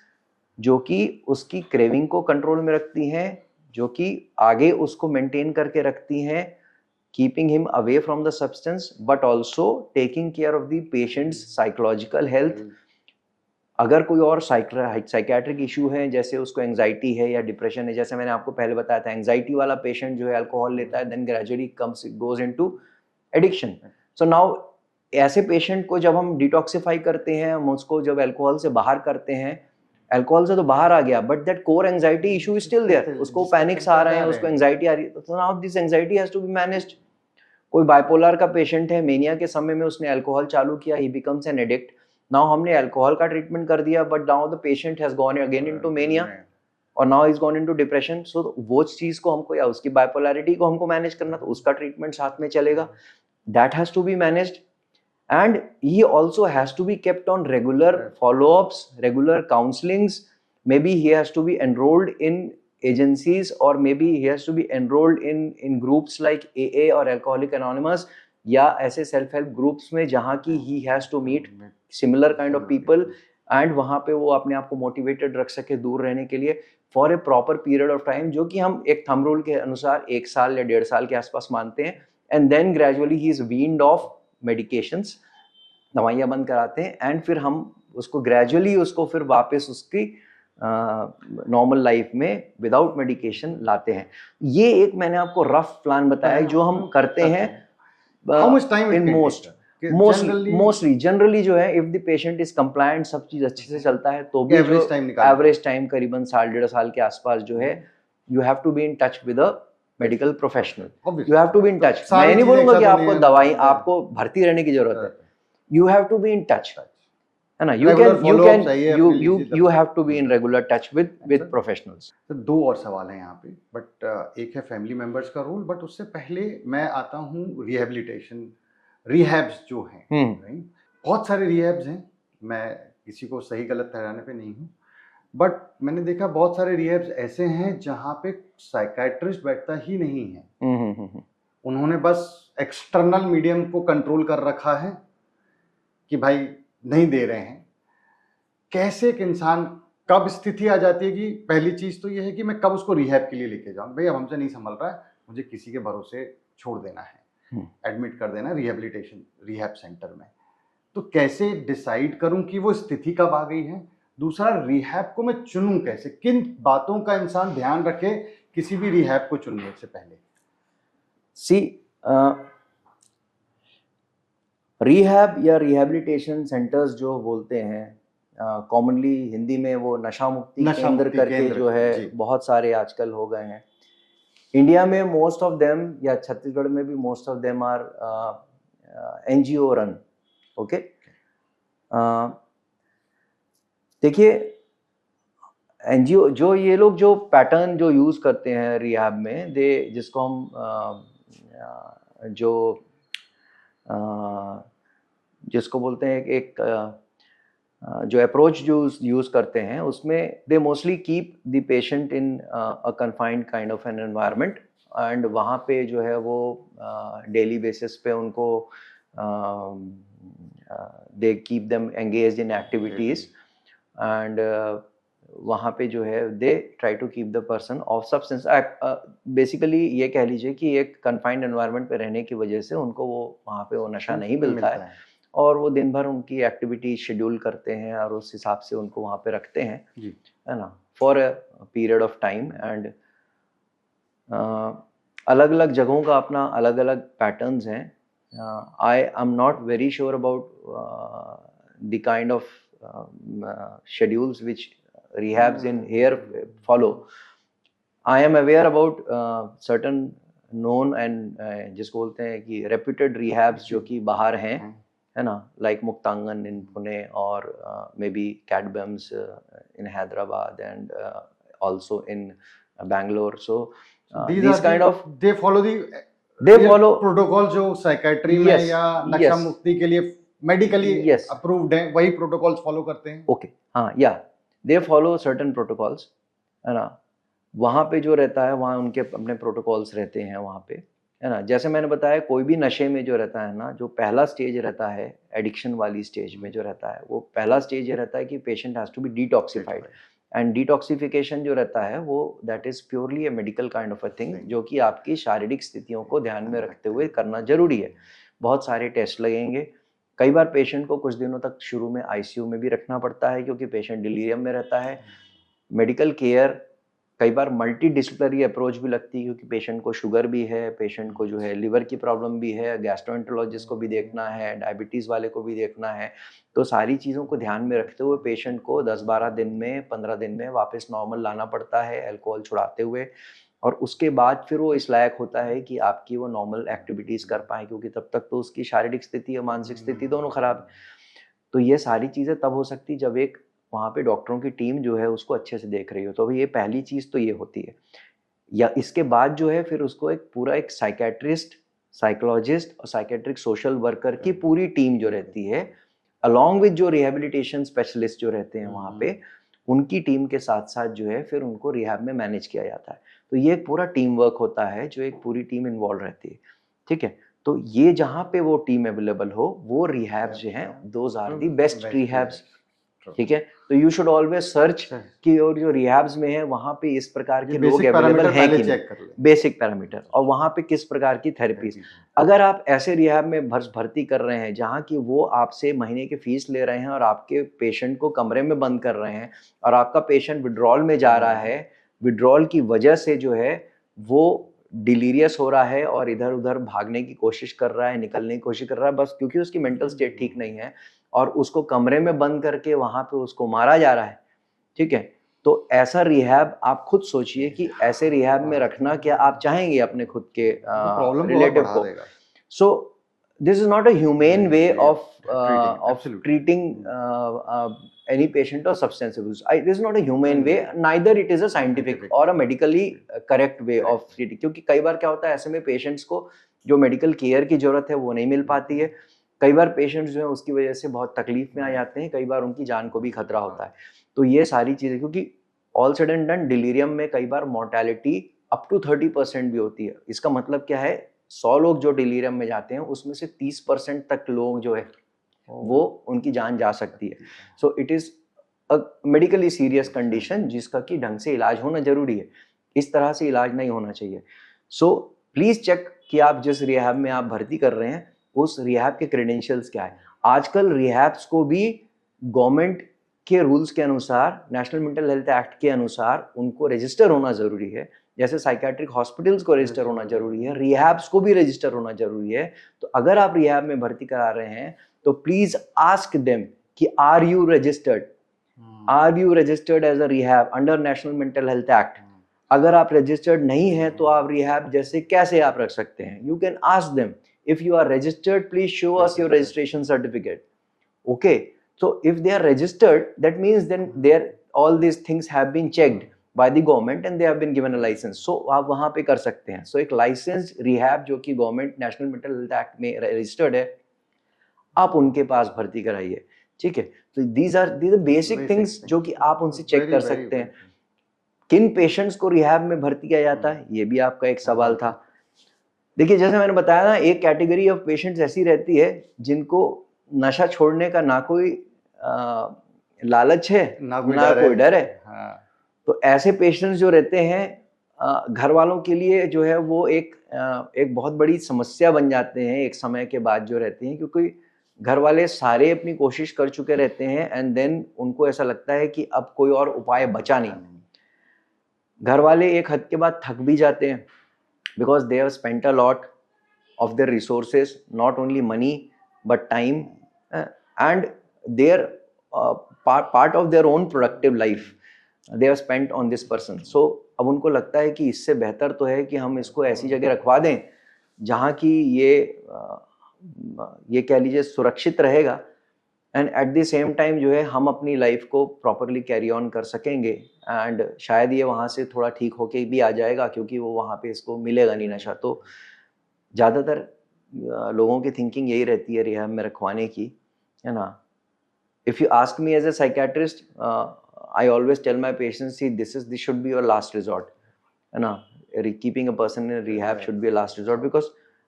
जो कि उसकी क्रेविंग को कंट्रोल में रखती हैं, जो कि आगे उसको मेंटेन करके रखती हैं, keeping him away from the substance, but also taking care of the patients psychological health. अगर कोई और साइकेट्रिक इशू है, जैसे उसको एंजाइटी है या डिप्रेशन है, जैसे मैंने आपको पहले बताया था, एंजाइटी वाला पेशेंट जो है अल्कोहल लेता है, then gradually goes into addiction. So now ऐसे पेशेंट को जब हम डिटॉक्सिफाई करते हैं, हम उसको जब अल्कोहल से बाहर करते हैं, अल्कोहल से तो बाहर आ गया, but that core anxiety issue is still there, उसको पैनिक्स आ रहे हैं, उसको एंजाइटी आ रही है, तो now this anxiety has to be managed. कोई बाइपोलर का पेशेंट है, मेनिया के समय में उसने अल्कोहल चालू किया, he becomes an addict. Now हमने अल्कोहल का ट्रीटमेंट कर दिया, but now the patient has gone again into mania, और now is gone into depression. सो वो चीज को हमको, या उसकी बाइपोलैरिटी को हमको मैनेज करना, तो उसका ट्रीटमेंट साथ में चलेगा, that has to be managed. and he also has to be kept on regular follow-ups, regular counselings. Maybe he has to be enrolled in agencies, or maybe he has to be enrolled in groups like AA or Alcoholic Anonymous, या ऐसे self help groups में जहाँ की he has to meet similar kind of people, and वहाँ पे वो अपने आप को मोटिवेटेड रख सके दूर रहने के लिए for a proper period of time, जो कि हम एक थंब रूल के अनुसार 1 साल या 1.5 साल के आसपास मानते हैं. And then gradually he is weaned off medications, दवाइयाँ बंद कराते हैं, एंड फिर हम उसको ग्रेजुअली उसको फिर वापस उसकी नॉर्मल लाइफ में विदाउट मेडिकेशन लाते हैं. ये एक मैंने आपको रफ प्लान बताया जो हम करते हैं इन मोस्टली जनरली जो है. If the patient is compliant, सब चीज अच्छे से चलता है, तो भी एवरेज टाइम करीबन 1.5 साल के आसपास जो है, you have to be in touch with a medical professional. You have to be in touch. मैं नहीं बोलूंगा कि आपको दवाई, आपको भर्ती रहने की जरूरत है. You have to be in touch, है ना? You have to be in regular touch with professionals. तो 2 और सवाल हैं यहाँ पे, बट एक है फैमिली मेंबर्स का रोल, बट उससे पहले मैं आता हूँ रिहेबिलिटेशन, रिहैब्स जो हैं, राइट? बहुत सारे रिहैब्स हैं, मैं किसी को सही गलत ठहराने पे नहीं हूँ, बट मैंने देखा बहुत सारे रिहैब्स ऐसे हैं जहाँ पे साइकाइट्रिस्ट बैठता ही नहीं है. उन्होंने बस एक्सटर्नल मीडियम को कंट्रोल कर रखा है कि भाई नहीं दे रहे हैं. कैसे एक इंसान, कब स्थिति आ जाती है कि पहली चीज तो ये है कि मैं कब उसको रिहैब के लिए लेके जाऊं, भाई अब हमसे नहीं संभल रहा है, मुझे किसी के भरोसे छोड़ देना है, एडमिट कर देना रिहेबिलिटेशन रिहैब सेंटर में. तो कैसे डिसाइड करूं कि वो स्थिति कब आ गई है? दूसरा, रिहैब को मैं चुनूं कैसे? किन बातों का इंसान ध्यान रखे किसी भी रिहैब को चुनने से पहले? रिहैब या रिहेबिलिटेशन सेंटर्स जो बोलते हैं, कॉमनली हिंदी में वो नशा मुक्ति केंद्र करके जो है बहुत सारे आजकल हो गए हैं. इंडिया में मोस्ट ऑफ देम, या छत्तीसगढ़ में भी most of them are NGO run. Okay, देखिए NGO जो ये लोग जो पैटर्न जो यूज करते हैं रिहैब में, जिसको हम जिसको बोलते हैं एक जो अप्रोच जो यूज करते हैं, उसमें they mostly keep the patient in a confined kind of an environment, and वहाँ पे जो है वो डेली बेसिस पे उनको they keep them engaged in activities, and वहाँ पे जो है they try to keep the person off substance. Basically ये कह लीजिए कि एक कन्फाइंड एनवायरनमेंट पे रहने की वजह से उनको वो वहाँ पे वो नशा नहीं मिलता है, और वो दिन भर उनकी एक्टिविटी शेड्यूल करते हैं और उस हिसाब से उनको वहाँ पे रखते हैं, है ना, for a period of time. And अलग अलग जगहों का अपना अलग अलग पैटर्न्स हैं. आई am not very sure about the kind of schedules which rehabs in here follow. I am aware about certain known and जिसको बोलते हैं कि reputed rehabs जो कि बाहर हैं, है ना, like मुक्तांगन in Pune, और maybe Cadbums in Hyderabad, and also in Bangalore. So these kind of they follow protocol जो psychiatry में या नशा मुक्ति के लिए मेडिकली अप्रूव्ड है, वही प्रोटोकॉल्स फॉलो करते हैं. ओके, हाँ, या दे फॉलो सर्टेन प्रोटोकॉल्स, है ना. वहाँ पे जो रहता है, वहाँ उनके अपने प्रोटोकॉल्स रहते हैं वहाँ पे, है ना. जैसे मैंने बताया, कोई भी नशे में जो रहता है ना, जो पहला स्टेज रहता है एडिक्शन वाली स्टेज में जो रहता है, वो पहला स्टेज ये रहता है कि patient has to be detoxified. And detoxification जो रहता है वो that is purely a medical kind of a thing, जो कि आपकी शारीरिक स्थितियों को ध्यान में रखते हुए करना जरूरी है. बहुत सारे टेस्ट लगेंगे. कई बार पेशेंट को कुछ दिनों तक शुरू में ICU में भी रखना पड़ता है, क्योंकि पेशेंट डिलीरियम में रहता है. मेडिकल केयर कई बार मल्टी डिसिप्लिनरी अप्रोच भी लगती है, क्योंकि पेशेंट को शुगर भी है, पेशेंट को जो है लिवर की प्रॉब्लम भी है, गैस्ट्रोएंटरोलॉजिस्ट को भी देखना है, डायबिटीज़ वाले को भी देखना है. तो सारी चीज़ों को ध्यान में रखते हुए पेशेंट को 10-12 दिन में, 15 दिन में वापस नॉर्मल लाना पड़ता है, अल्कोहल छुड़ाते हुए. और उसके बाद फिर वो इस लायक होता है कि आपकी वो नॉर्मल एक्टिविटीज़ कर पाए, क्योंकि तब तक तो उसकी शारीरिक स्थिति और मानसिक स्थिति दोनों खराब है. तो ये सारी चीज़ें तब हो सकती जब एक वहाँ पे डॉक्टरों की टीम जो है उसको अच्छे से देख रही हो. तो ये पहली चीज़ तो ये होती है. या इसके बाद जो है फिर उसको एक पूरा एक साइकेट्रिस्ट साइकोलॉजिस्ट और साइकेट्रिक सोशल वर्कर की पूरी टीम जो रहती है, अलॉन्ग विद जो रिहेबिलिटेशन स्पेशलिस्ट जो रहते हैं वहाँ पे, उनकी टीम के साथ साथ जो है फिर उनको रिहैब में मैनेज किया जाता है। तो ये एक पूरा टीम वर्क होता है, जो एक पूरी टीम इन्वॉल्व रहती है, ठीक है। तो ये जहाँ पे वो टीम अवेलेबल हो, वो रिहैब्स जो हैं, those are the best rehabs, ठीक है। तो यू शुड ऑलवेज सर्च कि और जो रिहैब्स में है वहाँ पे इस प्रकार के लोग अवेलेबल हैं कि नहीं, बेसिक पैरामीटर, और वहाँ पे किस प्रकार की थेरेपीज। अगर आप ऐसे रिहैब में भर्ती कर रहे हैं जहाँ की वो आपसे महीने की फीस ले रहे हैं और आपके पेशेंट को कमरे में बंद कर रहे हैं और आपका पेशेंट विड्रॉल में जा रहा है, विड्रॉल की वजह से जो है वो डिलीरियस हो रहा है और इधर उधर भागने की कोशिश कर रहा है, निकलने की कोशिश कर रहा है, बस क्योंकि उसकी मेंटल स्टेट ठीक नहीं है, और उसको कमरे में बंद करके वहां पे उसको मारा जा रहा है, ठीक है। तो ऐसा रिहैब आप खुद सोचिए कि ऐसे रिहैब में रखना क्या आप चाहेंगे अपने खुद के रिलेटिव को? So this is not a humane way of treating any patient or substance abuse. This is not a humane way, neither it is a scientific or a medically correct way of treating. क्योंकि कई बार क्या होता है, ऐसे में patients को जो medical care की जरूरत है वो नहीं मिल पाती है। कई बार पेशेंट्स जो है उसकी वजह से बहुत तकलीफ में आ जाते हैं, कई बार उनकी जान को भी खतरा होता है। तो ये सारी चीजें, क्योंकि ऑल सड एंड डन डिलीरियम में कई बार मोर्टेलिटी अप टू 30% भी होती है। इसका मतलब क्या है, 100 लोग जो डिलीरियम में जाते हैं उसमें से 30% तक लोग जो है वो उनकी जान जा सकती है। So it is a medically serious condition जिसका कि ढंग से इलाज होना जरूरी है, इस तरह से इलाज नहीं होना चाहिए। सो प्लीज चेक कि आप जिस रिहैब में आप भर्ती कर रहे हैं उस रिहैब के क्रेडेंशियल्स क्या है। आजकल रिहैब्स को भी गवर्नमेंट के रूल्स के अनुसार, नेशनल मेंटल हेल्थ एक्ट के अनुसार उनको रजिस्टर होना जरूरी है। जैसे साइकेट्रिक हॉस्पिटल्स को रजिस्टर होना जरूरी है, रिहैब्स को भी रजिस्टर होना जरूरी है। तो अगर आप रिहैब में भर्ती करा रहे हैं तो प्लीज आस्क देम कि are you registered as a rehab under national mental health act. अगर आप रजिस्टर्ड नहीं है तो आप रिहैब जैसे कैसे आप रख सकते हैं? You can ask them, if you are registered, please show us your registration certificate. Okay, so if they are registered, that means then all these things have been checked by the government and they have been given a license. So आप वहाँ पे कर सकते हैं। So एक licensed rehab जो कि government national mental health act में रजिस्टर्ड है, आप उनके पास भर्ती कराइए, ठीक है। तो these are बेसिक थिंग्स जो कि आप उनसे चेक कर सकते हैं। किन पेशेंट्स को रिहैब में भर्ती किया जाता है, ये भी आपका एक सवाल था। देखिए, जैसे मैंने बताया ना, एक कैटेगरी ऑफ पेशेंट्स ऐसी रहती है जिनको नशा छोड़ने का ना कोई लालच है ना कोई डर है। हाँ। तो ऐसे पेशेंट्स जो रहते हैं घर वालों के लिए जो है वो एक बहुत बड़ी समस्या बन जाते हैं एक समय के बाद जो रहते हैं, क्योंकि घर वाले सारे अपनी कोशिश कर चुके रहते हैं एंड देन उनको ऐसा लगता है कि अब कोई और उपाय बचा नहीं। घर वाले एक हद के बाद थक भी जाते हैं, because they have spent a lot of their resources, not only money but time and their part of their own productive life they have spent on this person. So अब उनको लगता है कि इससे बेहतर तो है कि हम इसको ऐसी जगह रखवा दें जहाँ की ये कह लीजिए सुरक्षित रहेगा and eight the same time जो है हम अपनी लाइफ को प्रॉपरली कैरी ऑन कर सकेंगे एंड शायद ये वहाँ से थोड़ा ठीक होके भी आ जाएगा, क्योंकि वो वहाँ पे इसको मिलेगा नहीं नशा। तो ज़्यादातर लोगों की थिंकिंग यही रहती है रिहैब में रखवाने की, है ना। If you ask me as a psychiatrist, I always tell my patients this should be your last resort, है ना। Keeping a person in rehab should be a last resort, because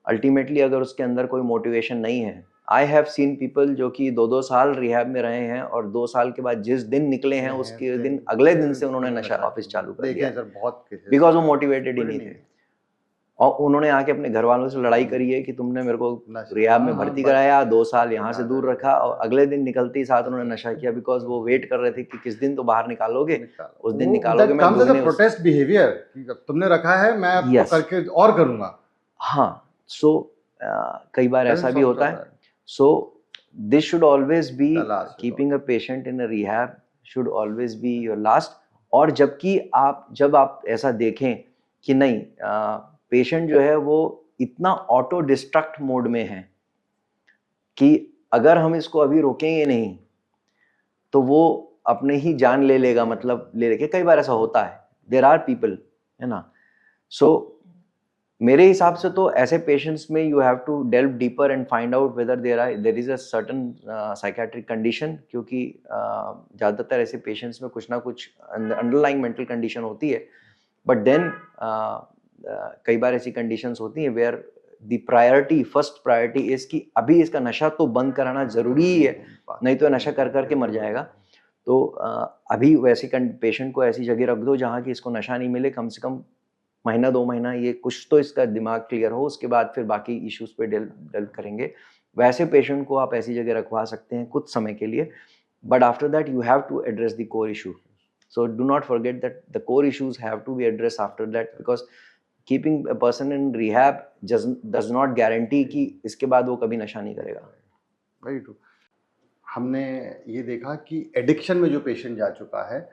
ultimately अगर उसके अंदर कोई मोटिवेशन नहीं है, I have seen people जो कि 2-2 साल रिहैब में रहे हैं और 2 साल के बाद जिस दिन निकले हैं उसके दिन अगले दिन से उन्होंने नशा वापस चालू कर दिया, बिकॉज वो मोटिवेटेड ही नहीं थे। और उन्होंने आके अपने घर वालों से लड़ाई करी है कि तुमने मेरे को रिहैब में भर्ती कराया, 2 साल यहाँ से दूर रखा और अगले दिन निकलते ही साथ उन्होंने नशा किया, बिकॉज वो वेट कर रहे थे कि किस दिन तो बाहर निकालोगे, उस दिन निकालोगे। मैं प्रोटेस्ट बिहेवियर तुमने रखा है, मैं आपको करके और करूंगा। हाँ, सो कई बार ऐसा भी होता है। So this should always be keeping a patient in a rehab should always be your last। और जब आप ऐसा देखें कि नहीं पेशेंट जो है वो इतना ऑटो डिस्ट्रक्ट मोड में है कि अगर हम इसको अभी रोकेंगे नहीं तो वो अपने ही जान ले लेगा, मतलब ले लेके। कई बार ऐसा होता है, देयर आर पीपल, है ना। सो मेरे हिसाब से तो ऐसे पेशेंट्स में you have to delve deeper and find out whether there is a certain psychiatric condition, क्योंकि ज़्यादातर ऐसे पेशेंट्स में कुछ ना कुछ अंडरलाइंग मेंटल कंडीशन होती है, बट देन कई बार ऐसी कंडीशंस होती हैं where the priority, first priority is कि अभी इसका नशा तो बंद कराना ज़रूरी ही है, नहीं तो नशा कर करके मर जाएगा। तो अभी वैसे पेशेंट को ऐसी जगह रख दो जहाँ की इसको नशा नहीं मिले, कम से कम महीना 2 महीना ये कुछ तो इसका दिमाग क्लियर हो, उसके बाद फिर बाकी इश्यूज पे डेल करेंगे। वैसे पेशेंट को आप ऐसी जगह रखवा सकते हैं कुछ समय के लिए, but after that you have to address the core issue. So do not forget that the core issues have to be addressed after that, because keeping a person in rehab does not guarantee कि इसके बाद वो कभी नशा नहीं करेगा। Very true. हमने ये देखा कि एडिक्शन में जो पेशेंट जा चुका है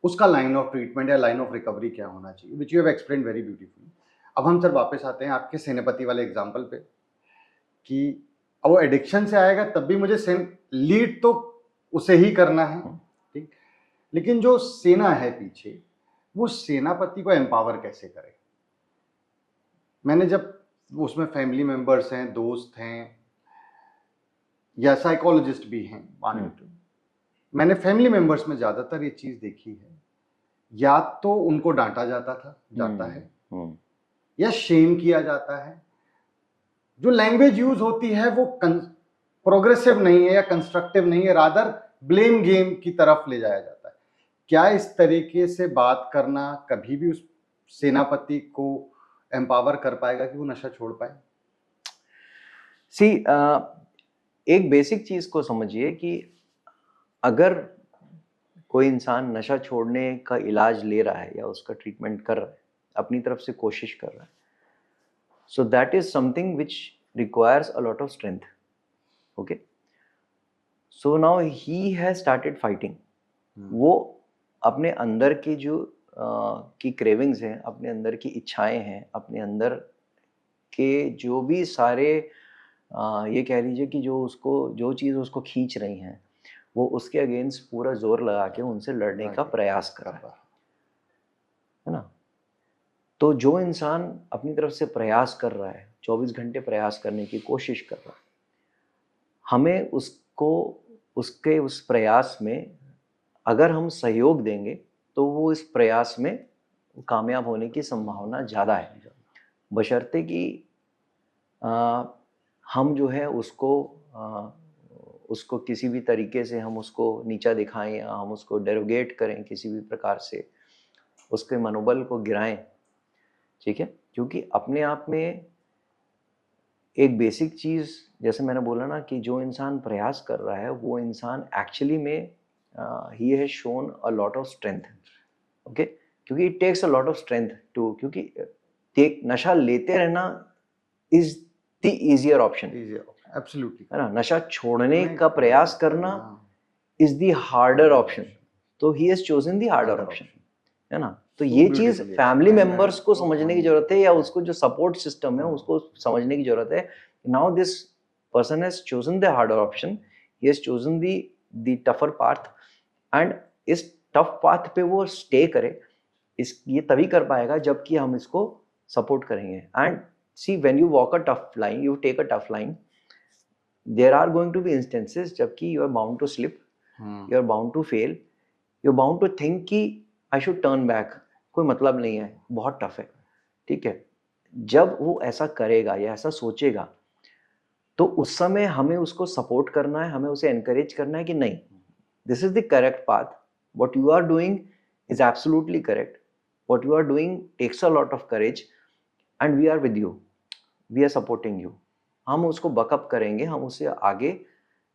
उसका लाइन ऑफ ट्रीटमेंट या लाइन ऑफ रिकवरी क्या होना चाहिए, which you have explain very beautifully. अब हम सर वापस आते हैं आपके सेनापति वाले एग्जाम्पल पे कि अब वो एडिक्शन से आएगा तब भी मुझे लीड तो उसे ही करना है, ठीक, लेकिन जो सेना है पीछे वो सेनापति को एम्पावर कैसे करे। मैंने जब उसमें फैमिली मेंबर्स हैं, दोस्त हैं या साइकोलॉजिस्ट भी हैं, मैंने फैमिली मेंबर्स में ज़्यादातर ये चीज़ देखी है, या तो उनको डांटा जाता है या शेम किया जाता है। जो लैंग्वेज यूज होती है वो प्रोग्रेसिव नहीं है या कंस्ट्रक्टिव नहीं है, रादर ब्लेम गेम की तरफ ले जाया जाता है। क्या इस तरीके से बात करना कभी भी उस सेनापति को एम्पावर कर पाएगा कि वो नशा छोड़ पाए? सी एक बेसिक चीज को समझिए कि अगर कोई इंसान नशा छोड़ने का इलाज ले रहा है या उसका ट्रीटमेंट कर रहा है, अपनी तरफ से कोशिश कर रहा है, so that is something which requires a lot of strength. Okay, so now he has started fighting. वो अपने अंदर की जो की क्रेविंग्स हैं, अपने अंदर की इच्छाएं हैं, अपने अंदर के जो भी सारे ये कह लीजिए कि जो चीज़ उसको खींच रही हैं, वो उसके अगेंस्ट पूरा जोर लगा के उनसे लड़ने का प्रयास कर रहा है ना। तो जो इंसान अपनी तरफ से प्रयास कर रहा है, 24 घंटे प्रयास करने की कोशिश कर रहा है, हमें उसको उसके उस प्रयास में अगर हम सहयोग देंगे तो वो इस प्रयास में कामयाब होने की संभावना ज़्यादा है, बशर्ते कि हम जो है उसको किसी भी तरीके से हम उसको नीचा दिखाएं या हम उसको डेरोगेट करें किसी भी प्रकार से, उसके मनोबल को गिराएं, ठीक है। क्योंकि अपने आप में एक बेसिक चीज़, जैसे मैंने बोला ना कि जो इंसान प्रयास कर रहा है वो इंसान एक्चुअली में he has shown a lot of strength. Okay, क्योंकि it takes a lot of strength to, क्योंकि नशा लेते रहना is the easier option, absolutely, है ना। नशा छोड़ने का प्रयास करना इज द हार्डर ऑप्शन, तो he has chosen the harder option, है ना। तो ये चीज फैमिली मेंबर्स को समझने की जरूरत है, या उसको जो सपोर्ट सिस्टम है उसको समझने की जरूरत है। Now this person has chosen the harder option, he has chosen the tougher path, and इस टफ पाथ पे वो स्टे करे, ये तभी कर पाएगा जबकि हम इसको सपोर्ट करेंगे। And see, when you walk a tough line, you take a tough line, there are going to be instances जबकि you are bound to slip, you are bound to fail, you are bound to think कि I should turn back, कोई मतलब नहीं है, बहुत tough है, ठीक है। जब वो ऐसा करेगा या ऐसा सोचेगा तो उस समय हमें उसको सपोर्ट करना है, हमें उसे एनकरेज करना है कि नहीं, this is the correct path, what you are doing is absolutely correct, what you are doing takes a lot of courage, and we are with you, we are supporting you. हम उसको back up करेंगे, हम उसे आगे,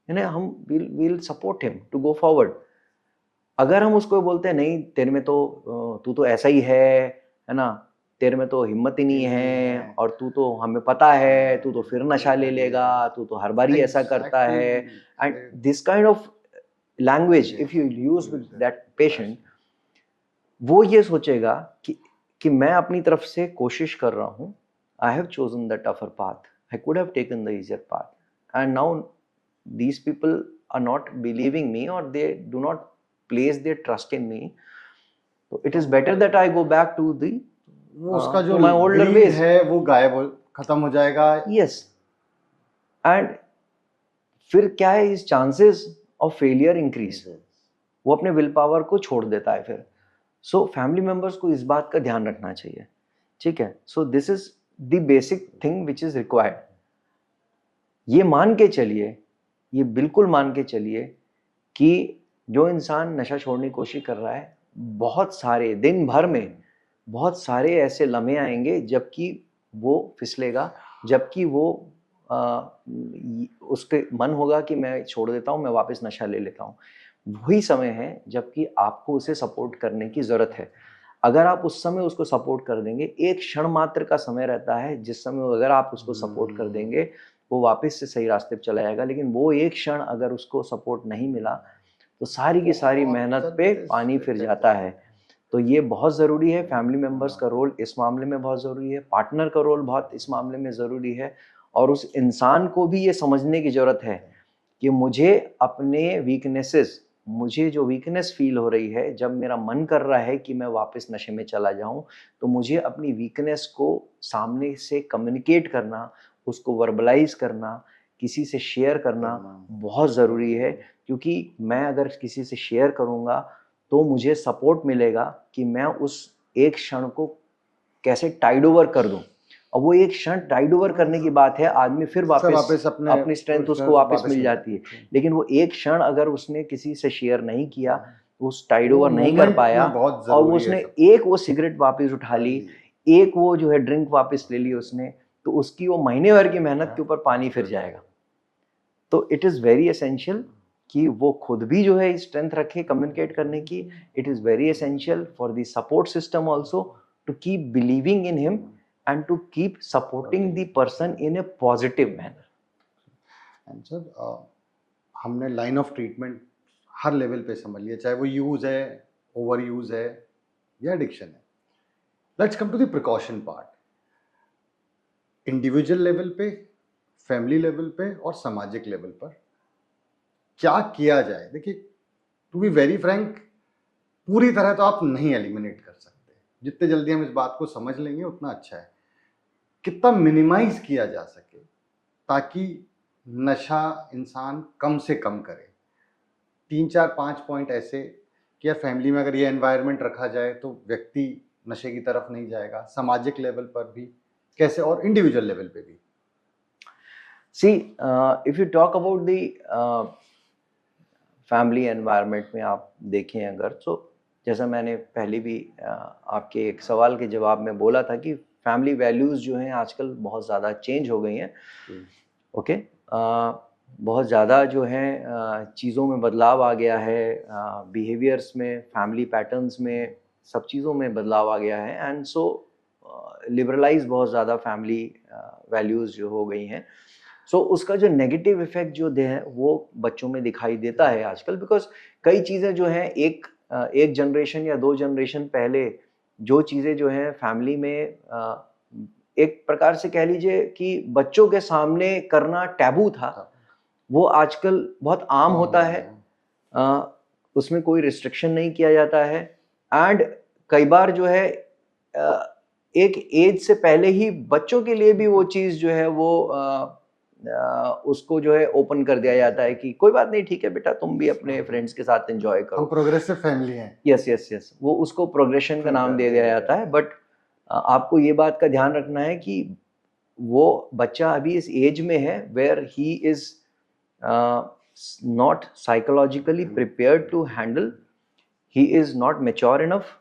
हम will support him to go forward. अगर हम उसको बोलते हैं नहीं, तेरे में तो तू तो ऐसा ही है ना, तेरे में तो हिम्मत ही नहीं है, और तू तो, हमें पता है तू तो फिर नशा ले लेगा, तू तो हर बार ही ऐसा करता है, and this kind of language if you use with that patient, वो ये सोचेगा कि मैं अपनी तरफ से कोशिश कर रहा हूँ, I have chosen the tougher path, I could have taken the easier path, and now these people are not believing me, or they do not place their trust in me, so it is better that I go back to the वो उसका जो my older greed ways है वो खत्म हो जाएगा। yes and फिर क्या है, इस चांसेस ऑफ फेलियर इंक्रीज, वो अपने विल पावर को छोड़ देता है फिर। सो फैमिली मेंबर्स को इस बात का ध्यान रखना चाहिए, ठीक है। So this is the basic thing which is required. ये मान के चलिए, ये बिल्कुल मान के चलिए कि जो इंसान नशा छोड़ने की कोशिश कर रहा है, बहुत सारे दिन भर में बहुत सारे ऐसे लम्हे आएंगे जबकि वो फिसलेगा, जबकि वो उसके मन होगा कि मैं छोड़ देता हूँ, मैं वापस नशा ले लेता हूँ। वही समय है जबकि आपको उसे सपोर्ट करने की ज़रूरत है। अगर आप उस समय उसको सपोर्ट कर देंगे, एक क्षण मात्र का समय रहता है जिस समय अगर आप उसको सपोर्ट कर देंगे वो वापस से सही रास्ते पर चला जाएगा। लेकिन वो एक क्षण अगर उसको सपोर्ट नहीं मिला तो सारी की सारी मेहनत पे पानी फिर जाता है। तो ये बहुत ज़रूरी है, फैमिली मेम्बर्स का रोल इस मामले में बहुत ज़रूरी है, पार्टनर का रोल बहुत इस मामले में ज़रूरी है। और उस इंसान को भी ये समझने की ज़रूरत है कि मुझे अपने वीकनेसेस, मुझे जो वीकनेस फील हो रही है, जब मेरा मन कर रहा है कि मैं वापस नशे में चला जाऊं, तो मुझे अपनी वीकनेस को सामने से कम्युनिकेट करना, उसको वर्बलाइज करना, किसी से शेयर करना बहुत ज़रूरी है। क्योंकि मैं अगर किसी से शेयर करूंगा तो मुझे सपोर्ट मिलेगा कि मैं उस एक क्षण को कैसे टाइड ओवर कर दूं। और वो एक क्षण टाइड ओवर करने की बात है, आदमी फिर वापस अपनी स्ट्रेंथ उसको वापस मिल जाती है। लेकिन वो एक क्षण अगर उसने किसी से शेयर नहीं किया, उस टाइड ओवर नहीं कर पाया, और वो उसने एक वो सिगरेट वापस उठा ली, एक वो जो है ड्रिंक वापस ले ली उसने, तो उसकी वो महीने भर की मेहनत के ऊपर पानी फिर जाएगा। तो इट इज़ वेरी एसेंशियल कि वो खुद भी जो है स्ट्रेंथ रखे कम्युनिकेट करने की। It is very essential for the support system also to keep believing in him and to keep supporting the person in a positive manner. And sir, हमने line of treatment her level पे समझ लिया, चाहे वो use है, over use है या addiction है। Let's come to the precaution part. Individual level पे, फैमिली लेवल पे और सामाजिक लेवल पर क्या किया जाए। देखिए, टू बी वेरी फ्रैंक, पूरी तरह तो आप नहीं एलिमिनेट कर सकते। जितने जल्दी हम इस बात को समझ लेंगे उतना अच्छा है। कितना मिनिमाइज किया जा सके ताकि नशा इंसान कम से कम करे। 3-4-5 पॉइंट ऐसे कि यार फैमिली में अगर ये एनवायरनमेंट रखा जाए तो व्यक्ति नशे की तरफ नहीं जाएगा, सामाजिक लेवल पर भी कैसे और इंडिविजुअल लेवल पे भी। See if you talk about the family environment में आप देखें अगर, तो जैसा मैंने पहले भी आपके एक सवाल के जवाब में बोला था कि फैमिली वैल्यूज़ जो हैं आजकल बहुत ज़्यादा चेंज हो गई हैं। ओके, बहुत ज़्यादा जो है चीज़ों में बदलाव आ गया है, बिहेवियर्स में, फैमिली पैटर्न्स में, सब चीज़ों में बदलाव आ गया है। एंड सो लिबरलाइज बहुत ज़्यादा फैमिली वैल्यूज़ जो हो गई हैं। सो उसका जो नेगेटिव इफेक्ट जो है वो बच्चों में दिखाई देता है आजकल। बिकॉज कई चीज़ें जो हैं एक जनरेशन या 2 जनरेशन पहले जो चीज़ें जो हैं फैमिली में एक प्रकार से कह लीजिए कि बच्चों के सामने करना टैबू था, वो आजकल बहुत आम होता है। उसमें कोई रिस्ट्रिक्शन नहीं किया जाता है। एंड कई बार जो है एक एज से पहले ही बच्चों के लिए भी वो चीज़ जो है वो उसको जो है ओपन कर दिया जाता है कि कोई बात नहीं, ठीक है बेटा, तुम भी अपने फ्रेंड्स के साथ एंजॉय करो। हम प्रोग्रेसिव फैमिली हैं। यस, वो उसको प्रोग्रेशन का नाम दे दिया जाता है। बट आपको ये बात का ध्यान रखना है कि वो बच्चा अभी इस एज में है where he is not psychologically prepared to handle, he is not mature enough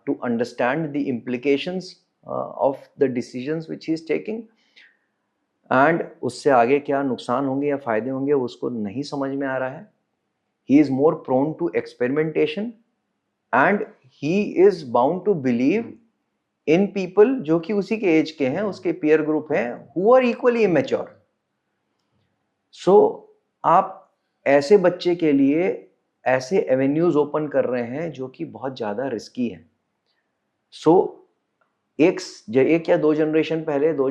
to understand the implications of the decisions which he is taking. And उससे आगे क्या नुकसान होंगे या फ़ायदे होंगे उसको नहीं समझ में आ रहा है। He is more prone to experimentation and he is bound to believe in people जो कि उसी के एज के हैं, उसके पीयर ग्रुप हैं, who are equally immature. So आप ऐसे बच्चे के लिए ऐसे एवेन्यूज ओपन कर रहे हैं जो कि बहुत ज़्यादा रिस्की हैं। सो एक या 2 जनरेशन पहले, 2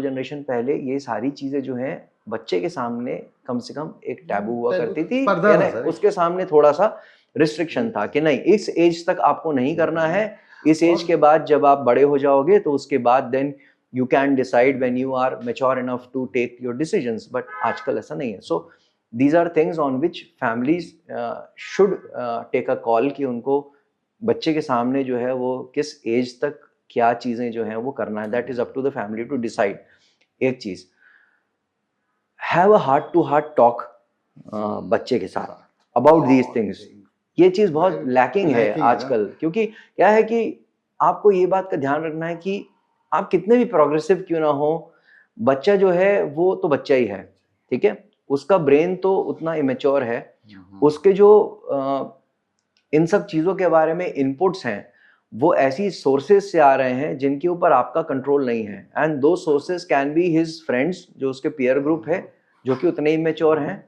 जनरेशन पहले ये सारी चीज़ें जो हैं बच्चे के सामने कम से कम एक टैबू हुआ करती थी, यानी उसके सामने थोड़ा सा रिस्ट्रिक्शन था कि नहीं, इस एज तक आपको नहीं करना है, इस एज के बाद जब आप बड़े हो जाओगे तो उसके बाद then you can decide when you are mature enough to take your decisions, but आजकल ऐसा नहीं है. So these are things on which families should take a call कि उनको बच्चे के सामने जो है वो किस एज तक क्या चीज़ें जो हैं वो करना है. That is up to the family to decide. एक चीज़, have a heart to heart talk बच्चे के साथ अबाउट दीज थिंग्स. ये चीज़ बहुत लैकिंग है आजकल, क्योंकि क्या है कि आपको ये बात का ध्यान रखना है कि आप कितने भी प्रोग्रेसिव क्यों ना हो, बच्चा जो है वो तो बच्चा ही है, ठीक है. उसका ब्रेन तो उतना इमेच्योर है, उसके जो इन सब चीज़ों के बारे में इनपुट्स हैं वो ऐसी सोर्सेज से आ रहे हैं जिनके ऊपर आपका कंट्रोल नहीं है. एंड दो sources can be his friends, जो उसके पीयर ग्रुप है जो कि उतने इमेच्योर हैं.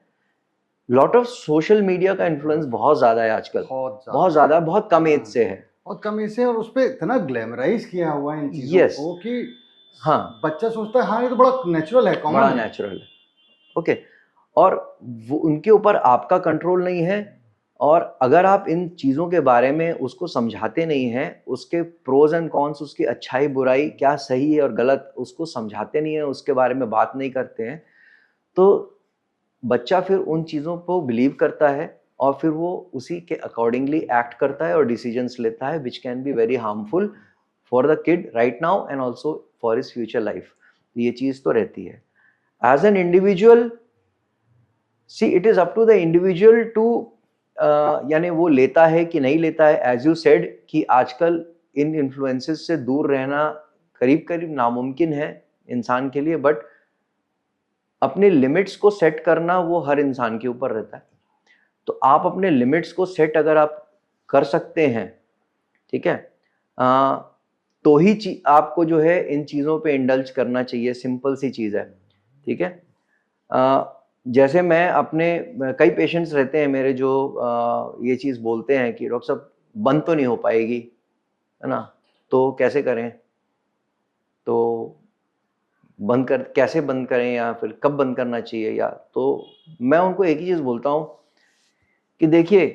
लॉट ऑफ सोशल मीडिया का इन्फ्लुएंस बहुत ज़्यादा है आजकल, बहुत ज़्यादा, बहुत कम एज से है, बहुत कम एज से, और उस पर इतना ग्लेमराइज किया हुआ है इन चीज़ों को कि हाँ, बच्चा सोचता है हाँ ये तो बड़ा नेचुरल है, कॉमन बड़ा है. नेचुरल है. ओके, और वो उनके ऊपर आपका कंट्रोल नहीं है. और अगर आप इन चीज़ों के बारे में उसको समझाते नहीं हैं, उसके प्रोज एंड कॉन्स, उसकी अच्छाई बुराई, क्या सही है और गलत, उसको समझाते नहीं हैं, उसके बारे में बात नहीं करते हैं, तो बच्चा फिर उन चीज़ों को बिलीव करता है और फिर वो उसी के अकॉर्डिंगली एक्ट करता है और डिसीजंस लेता है, which can be very harmful for the kid right now and also for his future life. ये चीज़ तो रहती है. As an individual, see it is up to the individual to, यानी वो लेता है कि नहीं लेता है. एज यू सेड कि आजकल इन इन्फ्लुएंसेस से दूर रहना करीब करीब नामुमकिन है इंसान के लिए, बट अपने लिमिट्स को सेट करना वो हर इंसान के ऊपर रहता है. तो आप अपने लिमिट्स को सेट अगर आप कर सकते हैं, ठीक है, तो ही आपको जो है इन चीज़ों पे इंडल्ज करना चाहिए. सिंपल सी चीज़ है, ठीक है. जैसे मैं अपने, कई पेशेंट्स रहते हैं मेरे जो ये चीज़ बोलते हैं कि डॉक्टर साहब बंद तो नहीं हो पाएगी, है ना, तो कैसे करें, तो कैसे बंद करें, या फिर कब बंद करना चाहिए, या तो मैं उनको एक ही चीज़ बोलता हूँ कि देखिए,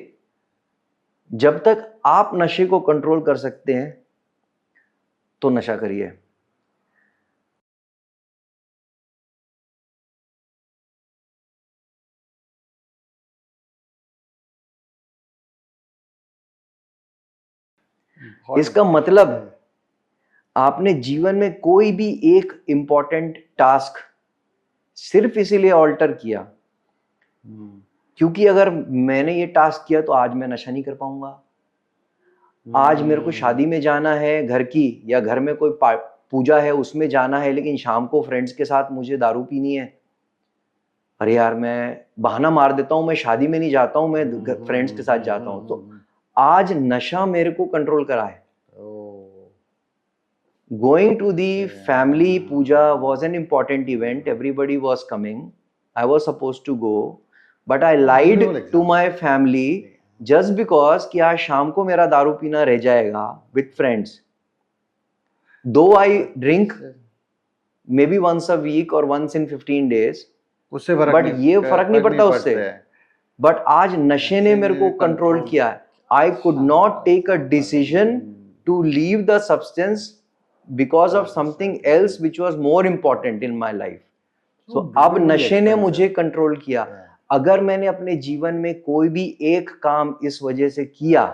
जब तक आप नशे को कंट्रोल कर सकते हैं तो नशा करिए. इसका मतलब आपने जीवन में कोई भी एक इम्पॉर्टेंट टास्क सिर्फ इसीलिए ऑल्टर किया क्योंकि अगर मैंने ये टास्क किया तो आज मैं नशा नहीं कर पाऊंगा. आज मेरे को शादी में जाना है घर की, या घर में कोई पूजा है उसमें जाना है, लेकिन शाम को फ्रेंड्स के साथ मुझे दारू पीनी है. अरे यार, मैं बहाना मार देता हूँ, मैं शादी में नहीं जाता हूँ, मैं फ्रेंड्स के साथ जाता हूँ. तो आज नशा मेरे को कंट्रोल करा है. Going to the family puja was an important event. Everybody was coming. I was supposed to go, but I lied to my family just because कि आज शाम को मेरा दारू पीना रह जाएगा with friends. Though I drink maybe once a week or once in 15 days, उससे but ये फर्क नहीं पड़ता उससे. But आज नशे ने मेरे को कंट्रोल किया है. I could not take a decision to leave the substance because of something else which was more important in my life. So अब नशे ने मुझे कंट्रोल किया. अगर मैंने अपने जीवन में कोई भी एक काम इस वजह से किया,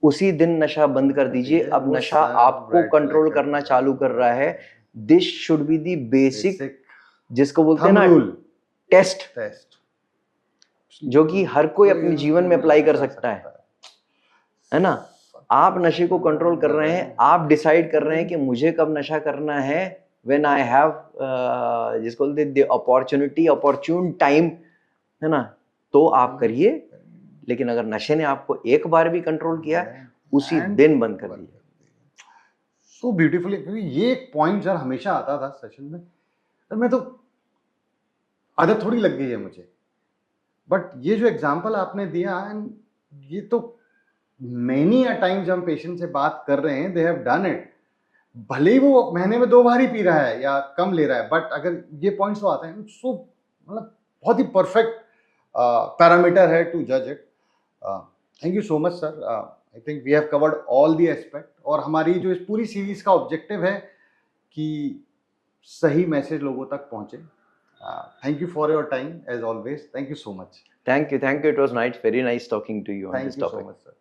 उसी दिन नशा बंद कर दीजिए. अब नशा आपको कंट्रोल करना चालू कर रहा है. This should be the basic, जिसको बोलते हैं ना टेस्ट, जो कि हर कोई अपने जीवन में अप्लाई कर सकता है ना. आप नशे को कंट्रोल कर रहे हैं, आप डिसाइड कर रहे हैं कि मुझे कब नशा करना है. व्हेन आई हैव जिसको बोलते हैं अपॉर्चुनिटी, अपॉर्चून टाइम, है ना, तो आप करिए. लेकिन अगर नशे ने आपको एक बार भी कंट्रोल किया, उसी दिन बंद कर दीजिए. सो ब्यूटीफुली, क्योंकि ये एक पॉइंट सर हमेशा आता था सेशन में, तो मैं तो आदत थोड़ी लग गई है मुझे, बट ये जो एग्जांपल आपने दिया, एंड ये तो मेनी अ टाइम जब हम पेशेंट से बात कर रहे हैं, दे हैव डन इट. भले ही वो महीने में 2 बार ही पी रहा है या कम ले रहा है, बट अगर ये पॉइंट्स तो आते हैं, सो मतलब बहुत ही परफेक्ट पैरामीटर है टू जज it. Thank you so much sir. I think we have covered all the aspect, और हमारी जो इस पूरी सीरीज का ऑब्जेक्टिव है कि सही मैसेज लोगों तक पहुंचे. Thank you for your time as always. Thank you so much. Thank you. It was nice, very nice talking to you on thank this you so topic. Much sir.